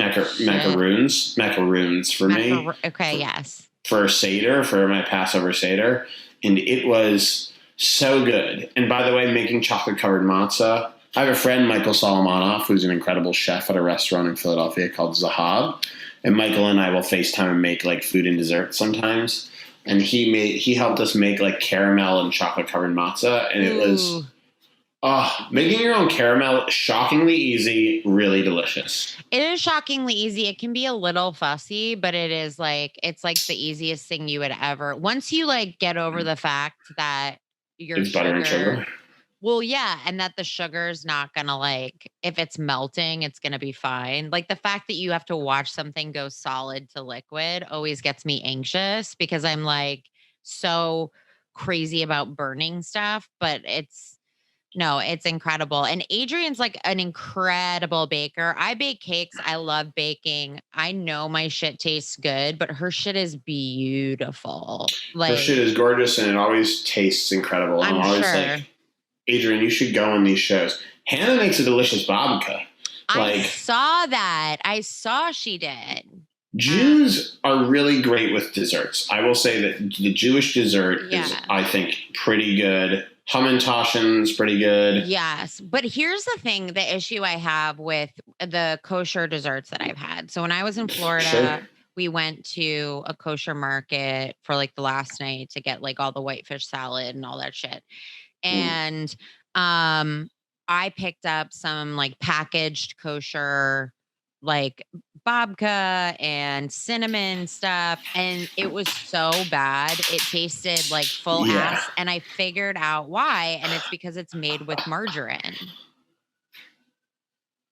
for me. Okay. Yes. For Seder, for my Passover Seder. And it was so good. And by the way, making chocolate covered matzah. I have a friend, Michael Solomonoff, who's an incredible chef at a restaurant in Philadelphia called Zahab. And Michael and I will FaceTime and make like food and dessert sometimes. And he helped us make like caramel and chocolate covered matzah. And it was making your own caramel, shockingly easy, really delicious. It is shockingly easy. It can be a little fussy, but it's like the easiest thing you would ever. Once you like get over the fact that it's butter and sugar. Well, yeah, and that the sugar's not gonna like, if it's melting, it's gonna be fine. Like the fact that you have to watch something go solid to liquid always gets me anxious because I'm like so crazy about burning stuff, but it's incredible. And Adrian's like an incredible baker. I bake cakes. I love baking. I know my shit tastes good, but her shit is beautiful. Like her shit is gorgeous and it always tastes incredible. I'm always like, Adrian, you should go on these shows. Hannah makes a delicious babka. I saw that. I saw she did. Jews are really great with desserts. I will say that the Jewish dessert is, I think, pretty good. Hamantashen's pretty good. Yes. But here's the thing, the issue I have with the kosher desserts that I've had. So when I was in Florida, we went to a kosher market for like the last night to get like all the whitefish salad and all that shit. And I picked up some like packaged kosher like babka and cinnamon stuff, and it was so bad. It tasted like full Yeah. ass, and I figured out why, and it's because it's made with margarine.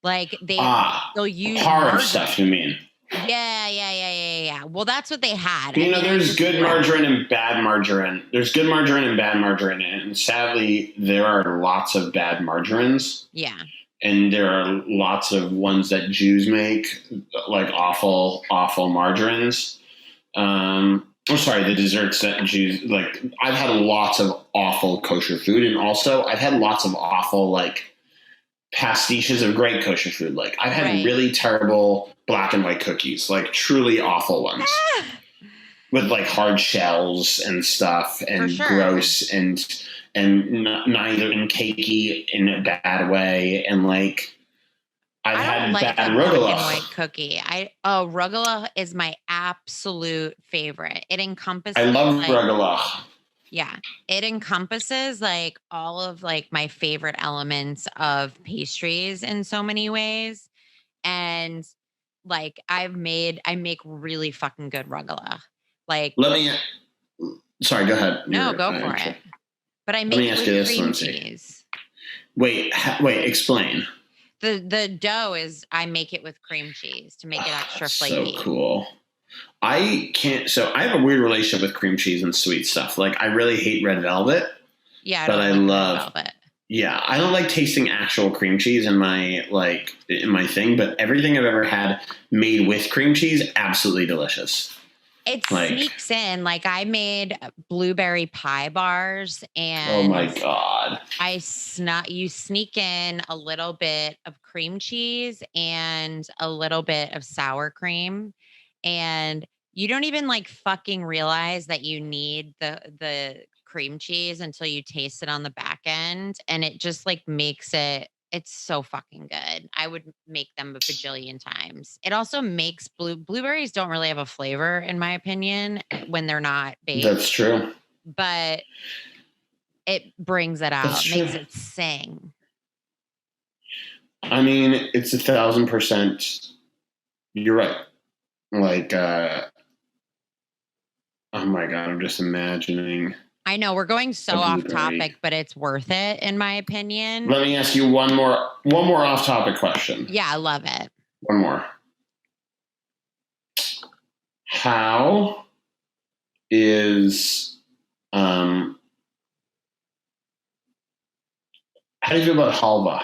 Like they'll use hard margarine. stuff, you mean? Yeah. Well, that's what they had. You know, there's good margarine and bad margarine. There's good margarine and bad margarine, and sadly, there are lots of bad margarines. Yeah. And there are lots of ones that Jews make, like awful margarines. The desserts that Jews like. I've had lots of awful kosher food, and also I've had lots of awful like pastiches of great kosher food. Like I've had really terrible black and white cookies, like truly awful ones, with like hard shells and stuff, and gross and neither in cakey in a bad way, and like I've had like bad black rugelach. and white cookie. Rugelach is my absolute favorite. It encompasses. I love rugelach. Yeah, it encompasses like all of like my favorite elements of pastries in so many ways, and like I make really fucking good rugelach. Like, Sorry, go ahead. No, go for it. But I make it with cream cheese. Wait, explain. The dough is I make it with cream cheese to make it extra flaky. So cool. I have a weird relationship with cream cheese and sweet stuff. Like I really hate red velvet. Yeah, but I love red velvet. Yeah, I don't like tasting actual cream cheese in my thing, but everything I've ever had made with cream cheese, absolutely delicious. It sneaks in. Like I made blueberry pie bars, and oh my God, you sneak in a little bit of cream cheese and a little bit of sour cream, and you don't even like fucking realize that you need the cream cheese until you taste it on the back end, and it just like makes it's so fucking good. I would make them a bajillion times. It also makes blueberries don't really have a flavor, in my opinion, when they're not baked. That's true. But it brings it out, makes it sing. I mean, it's 1,000%. You're right. Like, oh my God, I'm just imagining. I know we're going so off topic, but it's worth it in my opinion. Let me ask you one more off topic question. Yeah, I love it. One more. How is how do you feel about halva?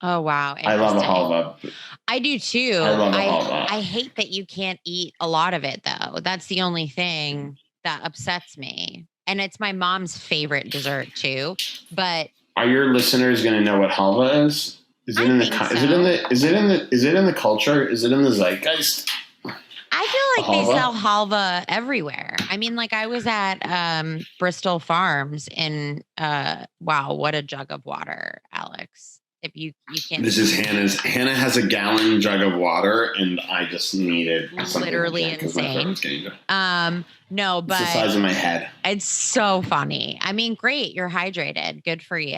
Oh wow. I love a halva. I do too. I love a halva. I hate that you can't eat a lot of it though. That's the only thing that upsets me. And it's my mom's favorite dessert too. But are your listeners going to know what halva is? Is it in the culture? Is it in the zeitgeist? I feel like they sell halva everywhere. I mean, like I was at Bristol Farms in wow, what a jug of water, Alex. If you can't. This is Hannah's. Hannah has a gallon jug of water, and I just needed literally insane. No, but it's the size of my head. It's so funny. I mean, great. You're hydrated. Good for you.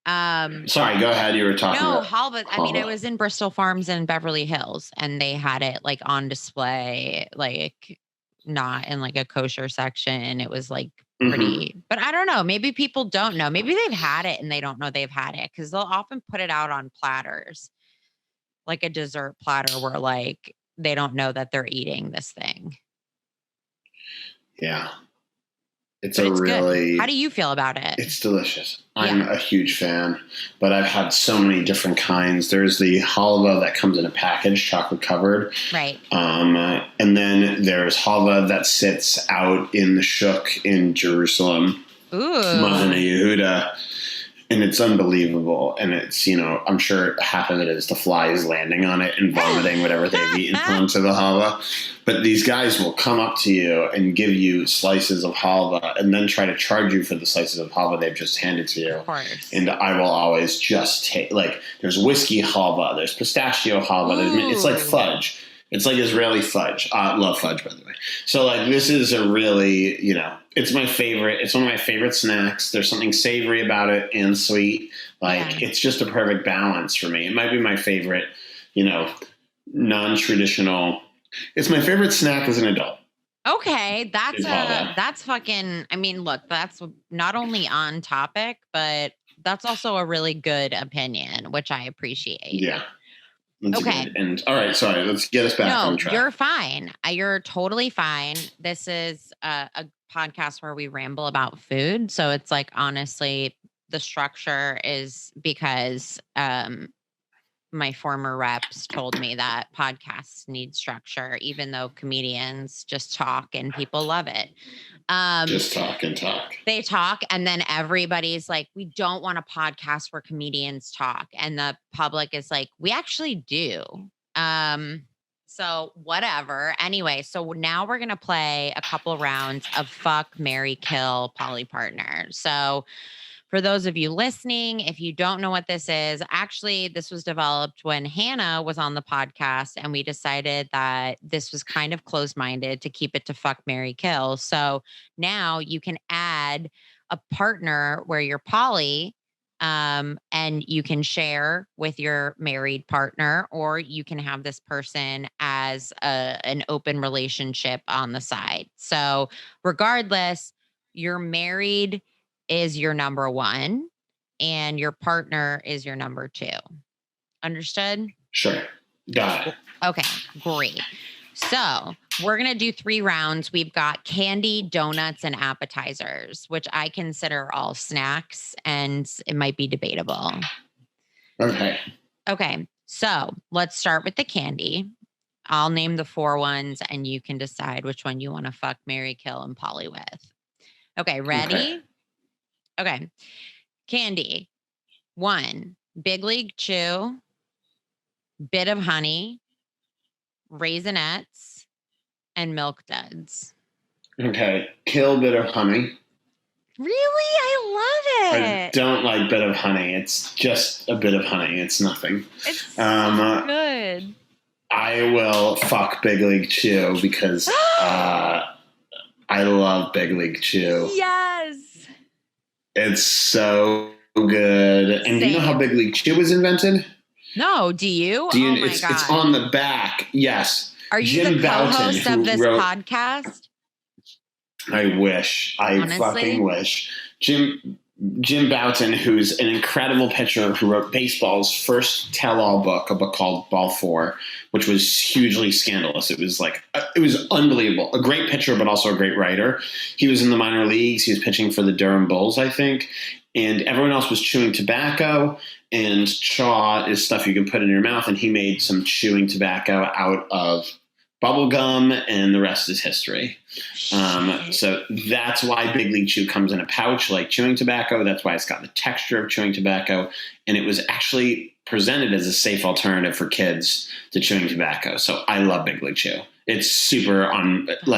Sorry, go ahead. You were talking about halva. I mean, I was in Bristol Farms in Beverly Hills, and they had it like on display, like not in like a kosher section. It was like pretty, but I don't know. Maybe people don't know. Maybe they've had it and they don't know they've had it because they'll often put it out on platters, like a dessert platter where like they don't know that they're eating this thing. Yeah. It's good. How do you feel about it? It's delicious. I'm a huge fan, but I've had so many different kinds. There's the halva that comes in a package, chocolate covered. Right. And then there's halva that sits out in the shuk in Jerusalem. Ooh. Mahane Yehuda. And it's unbelievable. And it's, I'm sure half of it is the flies landing on it and vomiting whatever they've eaten onto the halva. But these guys will come up to you and give you slices of halva and then try to charge you for the slices of halva they've just handed to you. Of course. And I will always just take, like, there's whiskey halva, there's pistachio halva, it's like fudge. It's like Israeli fudge. I love fudge, by the way. So, like, this is a really, it's my favorite. It's one of my favorite snacks. There's something savory about it and sweet. Like, it's just a perfect balance for me. It might be my favorite, non-traditional. It's my favorite snack as an adult. Okay, Is Hava. that's fucking. I mean, look, that's not only on topic, but that's also a really good opinion, which I appreciate. Yeah. That's Okay. good. And all right, sorry, let's get us back on track. You're fine. You're totally fine. This is a podcast where we ramble about food. So it's like, honestly, the structure is because my former reps told me that podcasts need structure, even though comedians just talk and people love it. Just talk and talk. They talk, and then everybody's like, we don't want a podcast where comedians talk. And the public is like, we actually do. So whatever. Anyway, so now we're going to play a couple rounds of fuck, marry, kill poly partner. So for those of you listening, if you don't know what this is, actually, this was developed when Hannah was on the podcast, and we decided that this was kind of closed-minded to keep it to fuck, marry, kill. So now you can add a partner where you're poly, and you can share with your married partner, or you can have this person as an open relationship on the side. So regardless, you're married is your number one and your partner is your number two. Understood? Sure. Got it. Okay, great. So we're going to do 3 rounds. We've got candy, donuts, and appetizers, which I consider all snacks, and it might be debatable. Okay. Okay, so let's start with the candy. I'll name the 4 ones, and you can decide which one you want to fuck, marry, kill, and poly with. Okay, ready? Okay. Candy. 1, Big League Chew, Bit of Honey, Raisinets, and Milk Duds. Okay. Kill Bit of Honey. Really? I love it. I don't like Bit of Honey. It's just a bit of honey. It's nothing. It's so good. I will fuck Big League Chew because I love Big League Chew. Yes. It's so good. And do you know how Big League Chew was invented? No, do you? Oh my God. It's on the back. Yes. Are you Jim the co-host Bouton, of this podcast? I wish. Honestly? Fucking wish. Jim Bouton, who's an incredible pitcher who wrote baseball's first tell-all book, a book called Ball 4, which was hugely scandalous. It was unbelievable. A great pitcher, but also a great writer. He was in the minor leagues. He was pitching for the Durham Bulls, I think. And everyone else was chewing tobacco, and chaw is stuff you can put in your mouth. And he made some chewing tobacco out of bubble gum, and the rest is history. So that's why Big League Chew comes in a pouch like chewing tobacco. That's why it's got the texture of chewing tobacco. And it was actually presented as a safe alternative for kids to chewing tobacco. So I love Big League Chew. It's super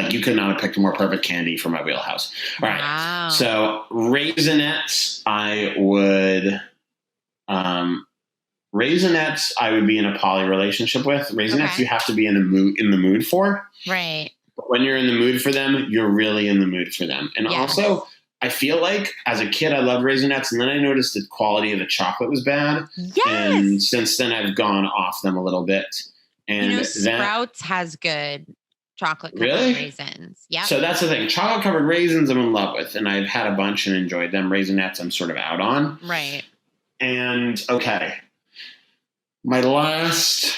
you could not have picked a more perfect candy for my wheelhouse. All right. Wow. So Raisinets, I would be in a poly relationship with. Raisinets, Okay. you have to be in the mood for. Right. But when you're in the mood for them, you're really in the mood for them. And Yes. also, I feel like as a kid, I loved Raisinets, and then I noticed the quality of the chocolate was bad. Yes. And since then, I've gone off them a little bit. And Sprouts has good chocolate covered Really? raisins. Yeah. So that's the thing. Chocolate covered raisins, I'm in love with, and I've had a bunch and enjoyed them. Raisinets, I'm sort of out on. Right. And okay, my last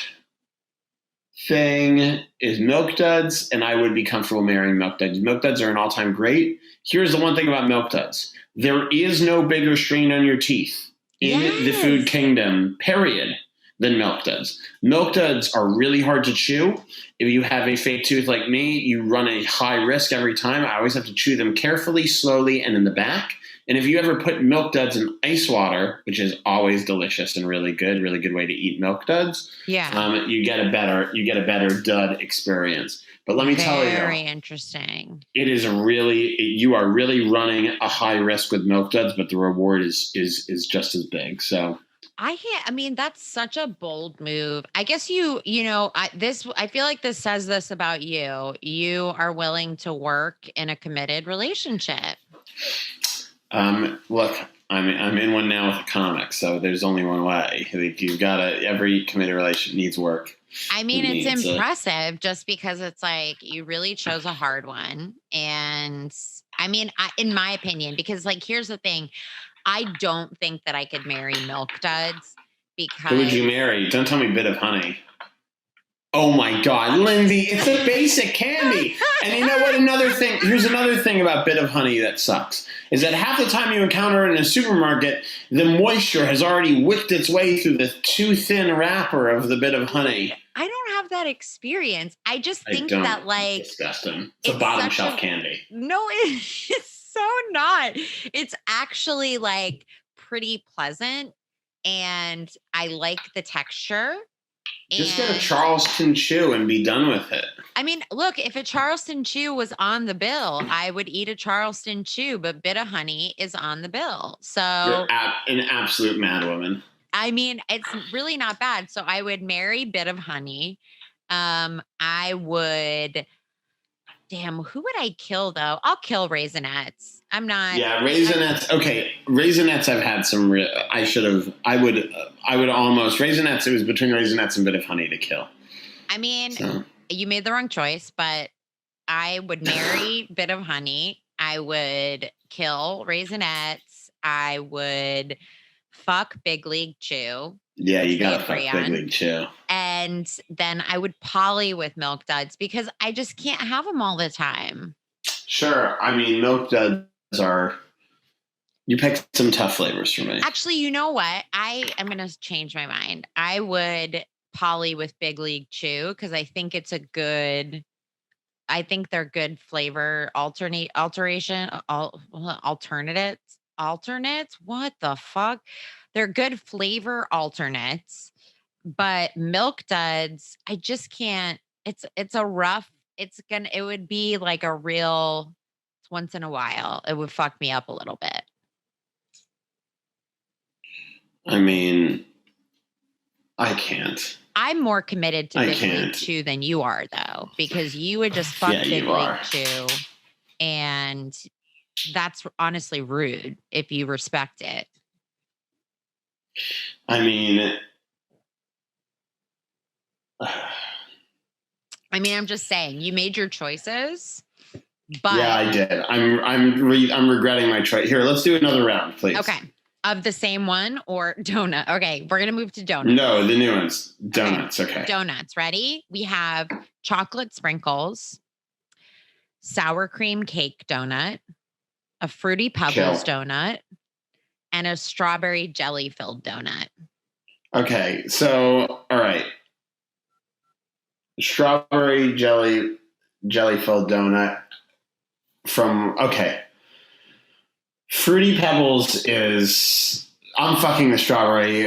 thing is Milk Duds, and I would be comfortable marrying Milk Duds. Milk Duds are an all-time great. Here's the one thing about Milk Duds. There is no bigger strain on your teeth in the food kingdom, period, than Milk Duds. Milk Duds are really hard to chew. If you have a fake tooth like me, you run a high risk every time. I always have to chew them carefully, slowly, and in the back. And if you ever put Milk Duds in ice water, which is always delicious and really good way to eat Milk Duds, you get a better dud experience. But let me tell you, very interesting. It is you are really running a high risk with Milk Duds, but the reward is just as big. So I mean, that's such a bold move. I guess I feel like this says this about you. You are willing to work in a committed relationship. Look, I'm in one now with a comic, so there's only one way. Like you've got to. Every committed relation needs work. I mean, it's impressive just because it's like you really chose a hard one. And I mean, in my opinion, because like, here's the thing. I don't think that I could marry Milk Duds because. Who would you marry? Don't tell me Bit of Honey. Oh my God, Lindsay, it's a basic candy. And you know what? Here's another thing about Bit of Honey that sucks, is that half the time you encounter it in a supermarket, the moisture has already wicked its way through the too thin wrapper of the Bit of Honey. I don't have that experience. I just think that like. It's disgusting. It's a bottom shelf candy. No, it's so not. It's actually like pretty pleasant and I like the texture. Just get a Charleston Chew and be done with it. I mean, look, if a Charleston Chew was on the bill, I would eat a Charleston Chew, but Bit of Honey is on the bill. So you're an absolute madwoman. I mean, it's really not bad. So I would marry Bit of Honey. I would. Damn, who would I kill though? I'll kill Raisinets. I'm not. Yeah, Raisinets. Okay, Raisinets. I've had some. I would almost Raisinets. It was between Raisinets and Bit of Honey to kill. I mean, you made the wrong choice, but I would marry Bit of Honey. I would kill Raisinets. I would fuck Big League Chew. Yeah, you gotta fuck Big League Chew. And then I would poly with Milk Duds because I just can't have them all the time. Sure. I mean, Milk Duds are... You picked some tough flavors for me. Actually, you know what? I am going to change my mind. I would poly with Big League Chew because I think it's a good... I think they're good flavor alternates. What the fuck? They're good flavor alternates, but Milk Duds, I just can't. It would be like a real once in a while. It would fuck me up a little bit. I mean, I can't. I'm more committed to Big League Chew than you are, though, because you would just fuck Big League Chew, and that's honestly rude if you respect it. I mean, I'm just saying, you made your choices, but yeah, I did. I'm regretting my choice. Here, let's do another round, please. Okay, of the same one or donut. Okay, we're gonna move to donuts. No, the new ones, donuts. Okay. Donuts. Ready? We have chocolate sprinkles, sour cream cake donut, a fruity Pebbles donut, and a strawberry jelly filled donut. Okay, so all right, strawberry jelly filled donut from Fruity Pebbles is. I'm fucking the strawberry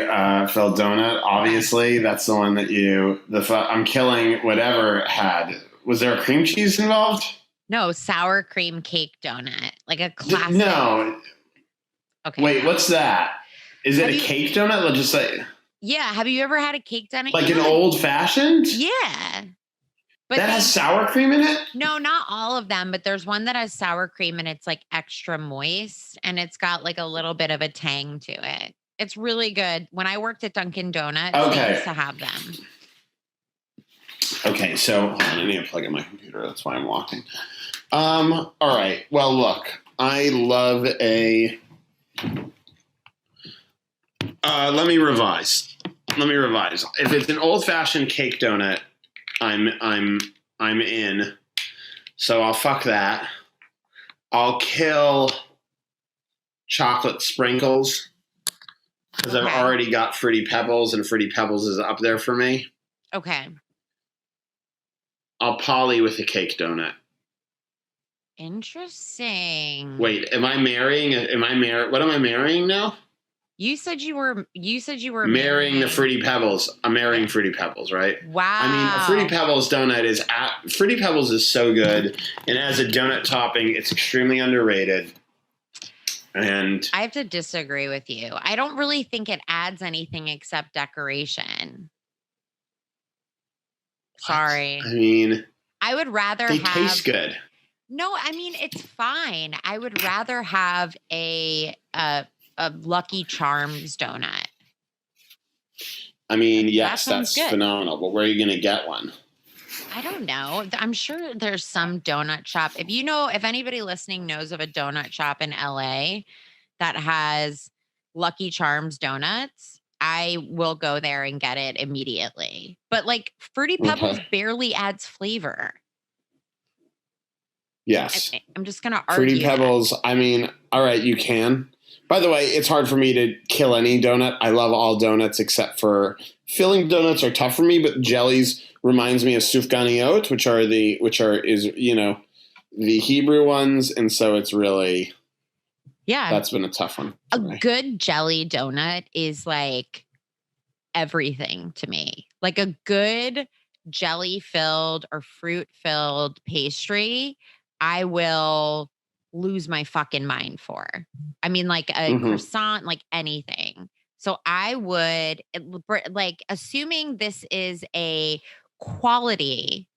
filled donut. Obviously, that's the one that I'm killing whatever had. Was there a cream cheese involved? No, sour cream cake donut, like a classic. No. Okay. Wait, what's that? Is it a cake donut? Let's just say. Yeah. Have you ever had a cake donut? Like an old fashioned? Yeah. But that has sour cream in it? No, not all of them, but there's one that has sour cream and it's like extra moist and it's got like a little bit of a tang to it. It's really good. When I worked at Dunkin' Donuts, they used to have them. Okay, so hold on, I need to plug in my computer. That's why I'm walking. All right. Well, look, I love a. Let me revise. If it's an old-fashioned cake donut, I'm in. So I'll fuck that. I'll kill chocolate sprinkles because I've already got Fruity Pebbles, and Fruity Pebbles is up there for me. Okay. I'll poly with a cake donut. Interesting. Wait, what am I marrying now? You said you were marrying the Fruity Pebbles. I'm marrying Fruity Pebbles, right? Wow. I mean, a Fruity Pebbles donut Fruity Pebbles is so good, and as a donut topping, it's extremely underrated. And I have to disagree with you. I don't really think it adds anything except decoration. Sorry. I mean, I would rather they taste good. No, I mean, it's fine. I would rather have a a Lucky Charms donut. I mean, yes, sounds that's good. phenomenal. But where are you going to get one? I don't know. I'm sure there's some donut shop. If anybody listening knows of a donut shop in LA that has Lucky Charms donuts, I will go there and get it immediately. But like Fruity Pebbles barely adds flavor. Yes. I'm just going to argue. Fruity Pebbles, I mean, all right, you can. By the way, it's hard for me to kill any donut. I love all donuts except for filling donuts are tough for me, but jellies reminds me of sufganiyot, which are the Hebrew ones, and so it's really that's been a tough one. A good jelly donut is like everything to me. Like a good jelly filled or fruit filled pastry, I will lose my fucking mind for. I mean, like a croissant, like anything. So I would, like, assuming this is a quality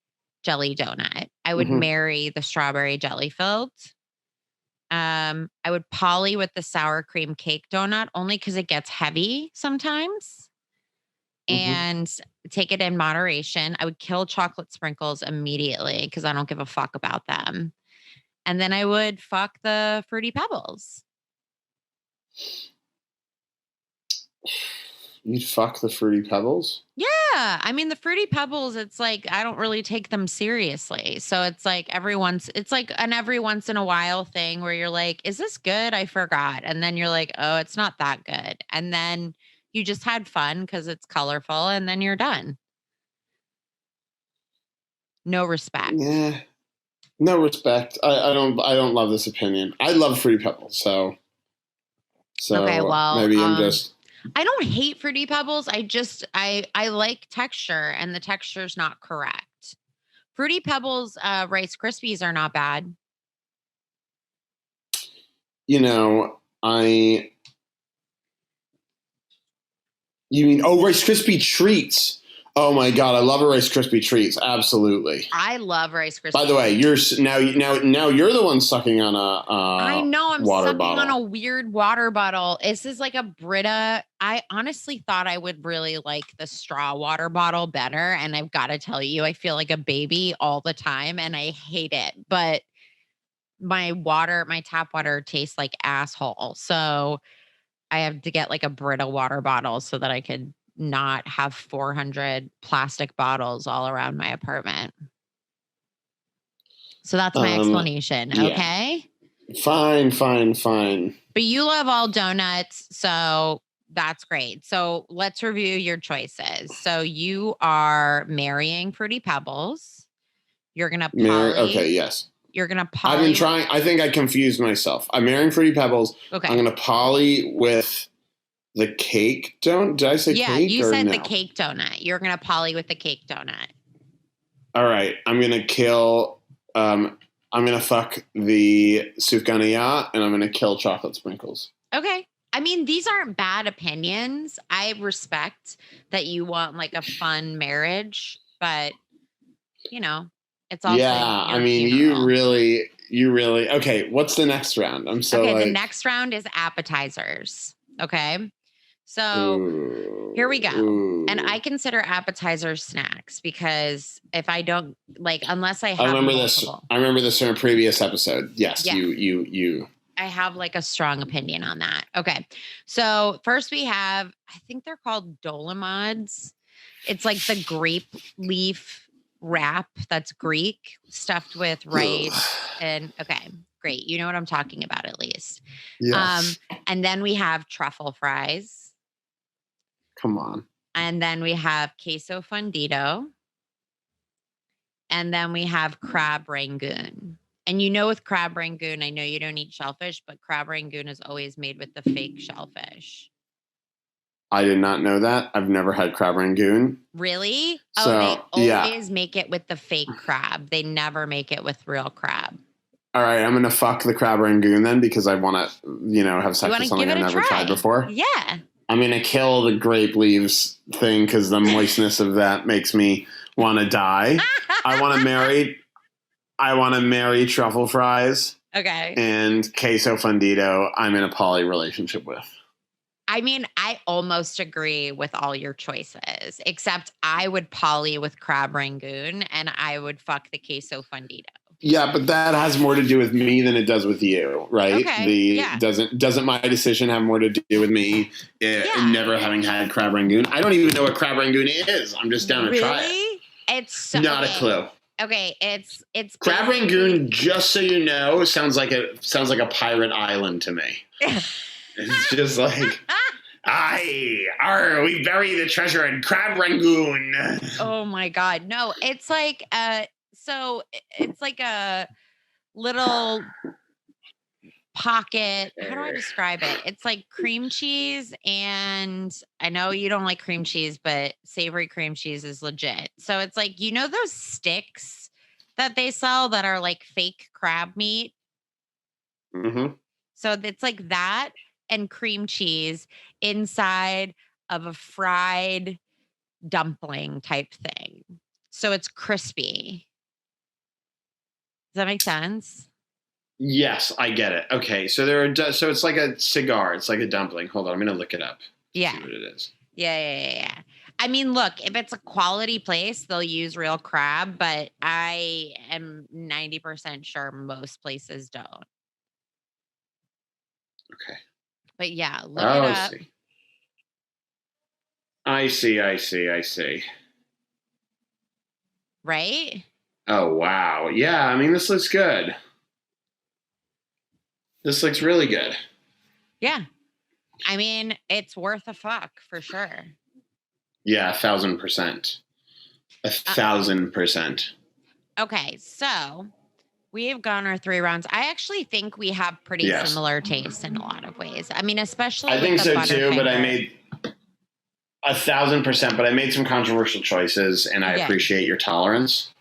jelly donut, I would marry the strawberry jelly filled. I would poly with the sour cream cake donut only because it gets heavy sometimes. And take it in moderation. I would kill chocolate sprinkles immediately because I don't give a fuck about them. And then I would fuck the Fruity Pebbles. You'd fuck the Fruity Pebbles? Yeah. I mean, the Fruity Pebbles, it's like, I don't really take them seriously. So it's like every once in a while thing where you're like, is this good? I forgot. And then you're like, oh, it's not that good. And then you just had fun because it's colorful and then you're done. No respect. Yeah. No respect. I don't love this opinion. I love Fruity Pebbles, so okay, well, maybe I'm just. I don't hate Fruity Pebbles. I like texture, and the texture's not correct. Fruity Pebbles Rice Krispies are not bad. You mean Rice Krispie treats? Oh my God, I love a Rice Krispie treats. Absolutely. I love Rice Krispies. By the way, you're the one sucking on a I know I'm water sucking bottle. on a weird water bottle. This is like a Brita. I honestly thought I would really like the straw water bottle better. And I've got to tell you, I feel like a baby all the time and I hate it. But my tap water tastes like asshole. So I have to get like a Brita water bottle so that I could not have 400 plastic bottles all around my apartment. So that's my explanation. Yeah. Okay. Fine. But you love all donuts. So that's great. So let's review your choices. So you are marrying Fruity Pebbles. You're going to poly. Okay. Yes. You're going to poly. I've been trying. I think I confused myself. I'm marrying Fruity Pebbles. Okay. I'm going to poly with the cake donut? Did I say cake? Yeah, you said the cake donut. You're going to poly with the cake donut. All right. I'm going to kill, I'm going to fuck the sufganiyot and I'm going to kill chocolate sprinkles. Okay. I mean, these aren't bad opinions. I respect that you want like a fun marriage, but it's also. Yeah. I mean, funeral. you really, okay. What's the next round? The next round is appetizers. Okay. So here we go. And I consider appetizers snacks because if I don't unless I have I remember this from a previous episode. Yes. Yeah. You. I have like a strong opinion on that. Okay. So first we have, I think they're called Dolomods. It's like the grape leaf wrap that's Greek stuffed with rice and okay. Great. You know what I'm talking about at least. Yes. And then we have truffle fries. Come on. And then we have queso fundido. And then we have crab Rangoon. And with crab Rangoon, I know you don't eat shellfish, but crab Rangoon is always made with the fake shellfish. I did not know that. I've never had crab Rangoon. Really? So, they always make it with the fake crab. They never make it with real crab. All right, I'm going to fuck the crab Rangoon then because I want to, have sex with something I've never tried before. Yeah. I'm going to kill the grape leaves thing because the moistness of that makes me want to die. I want to marry truffle fries. Okay. And queso fundido, I'm in a poly relationship with. I mean, I almost agree with all your choices, except I would poly with crab rangoon and I would fuck the queso fundido. Yeah, but that has more to do with me than it does with you, right? Okay, Doesn't my decision have more to do with me never having had crab rangoon? I don't even know what crab rangoon is. I'm just down to try it. It's so, not a clue. Okay, it's crab rangoon. Just so you know, sounds like a pirate island to me. It's just like, we bury the treasure in crab rangoon. Oh my God, no! It's like so it's like a little pocket. How do I describe it? It's like cream cheese, and I know you don't like cream cheese, but savory cream cheese is legit. So it's like, you know, those sticks that they sell that are like fake crab meat. Mm-hmm. So it's like that and cream cheese inside of a fried dumpling type thing. So it's crispy. Does that make sense? Yes, I get it. Okay, so so it's like a cigar. It's like a dumpling. Hold on, I'm gonna look it up. Yeah. See what it is. Yeah. I mean, look, if it's a quality place, they'll use real crab, but I am 90% sure most places don't. Okay. But yeah, look it up. I see. Right? Oh, wow. Yeah, I mean, this looks good. This looks really good. Yeah. I mean, it's worth a fuck for sure. Yeah, 1,000%. 1,000%. Okay, so we have gone our 3 rounds. I actually think we have pretty similar tastes in a lot of ways. I mean, especially I think so too, but I Butterfinger. made 1,000%, but I made some controversial choices, and I appreciate your tolerance.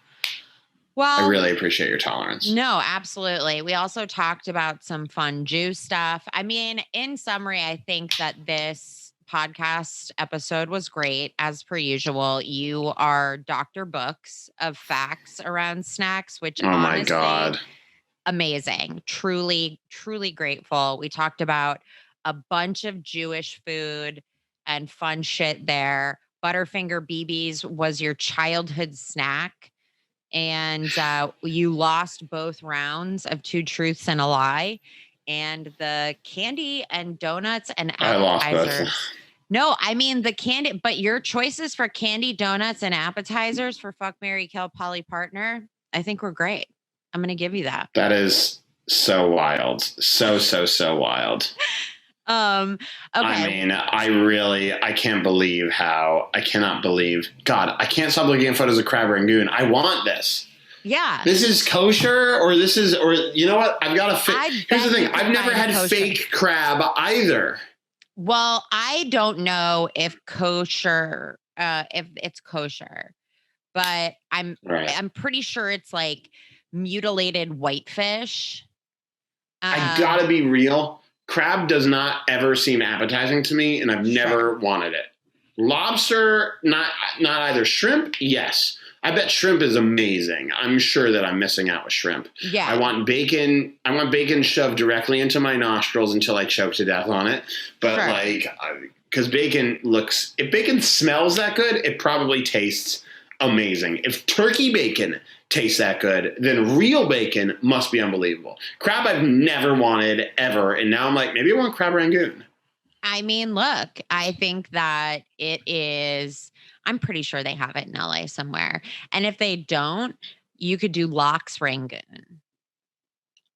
Well, I really appreciate your tolerance. No, absolutely. We also talked about some fun juice stuff. I mean, in summary, I think that this podcast episode was great. As per usual, you are Dr. Books of facts around snacks, which my God, amazing. Truly, truly grateful. We talked about a bunch of Jewish food and fun shit there. Butterfinger BBs was your childhood snack. And you lost both rounds of 2 truths and a lie. And the candy and donuts and appetizers. No, I mean the candy, but your choices for candy, donuts, and appetizers for Fuck, Marry, Kill, Polly Partner, I think were great. I'm going to give you that. That is so wild. So wild. Okay. I mean, I cannot believe, God, I can't stop looking at photos of crab rangoon. I want this. Yeah. This is kosher, or you know what? I've got a here's the thing. I've never had fake crab either. Well, I don't know if kosher, if it's kosher, but I'm pretty sure it's like mutilated whitefish. I gotta be real. Crab does not ever seem appetizing to me, and I've never wanted it. Lobster, not either. Shrimp, yes. I bet shrimp is amazing. I'm sure that I'm missing out with shrimp. Yeah. I want bacon shoved directly into my nostrils until I choke to death on it. But because if bacon smells that good, it probably tastes amazing. If turkey bacon tastes that good, then real bacon must be unbelievable. Crab I've never wanted ever, and now I'm like, maybe I want crab rangoon. I mean, look, I think that it is, I'm pretty sure they have it in LA somewhere. And if they don't, you could do lox rangoon.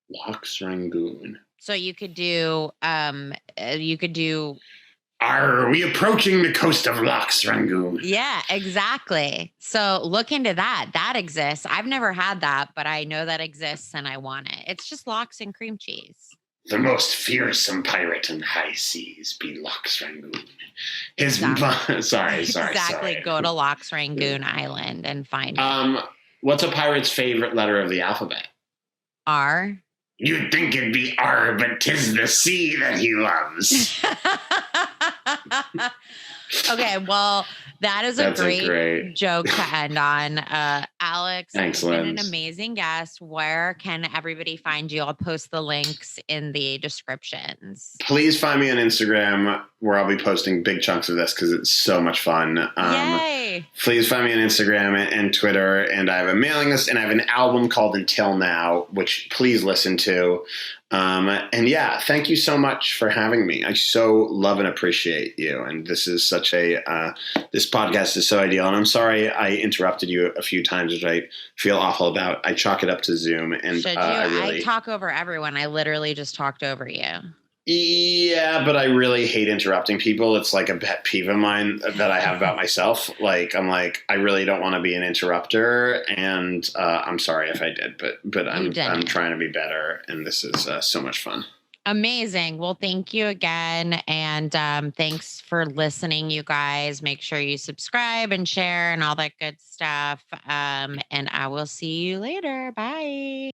Lox rangoon. So you could do Are we approaching the coast of Lox Rangoon? Yeah, exactly. So look into that. That exists. I've never had that, but I know that exists and I want it. It's just lox and cream cheese. The most fearsome pirate in the high seas be Lox Rangoon. Sorry. Exactly. Go to Lox Rangoon Island and find it. What's a pirate's favorite letter of the alphabet? R. You'd think it'd be R, but 'tis the sea that he loves. Okay, well, that is a That's a great, great- joke to end on. Alex, Thanks, you've been an Linz. amazing guest. Where can everybody find you? I'll post the links in the descriptions. Please find me on Instagram where I'll be posting big chunks of this because it's so much fun. Yay! Please find me on Instagram and Twitter. And I have a mailing list and I have an album called Until Now, which please listen to. And yeah, thank you so much for having me. I so love and appreciate you. And this is such this podcast is so ideal. And I'm sorry I interrupted you a few times, which I feel awful about. I chalk it up to Zoom. And Should you? I talk over everyone. I literally just talked over you. Yeah, but I really hate interrupting people. It's like a pet peeve of mine that I have about myself. I really don't want to be an interrupter, and I'm sorry if I did, but I'm trying to be better, and this is so much fun. Amazing. Well, thank you again, and thanks for listening, you guys. Make sure you subscribe and share and all that good stuff. And I will see you later. Bye.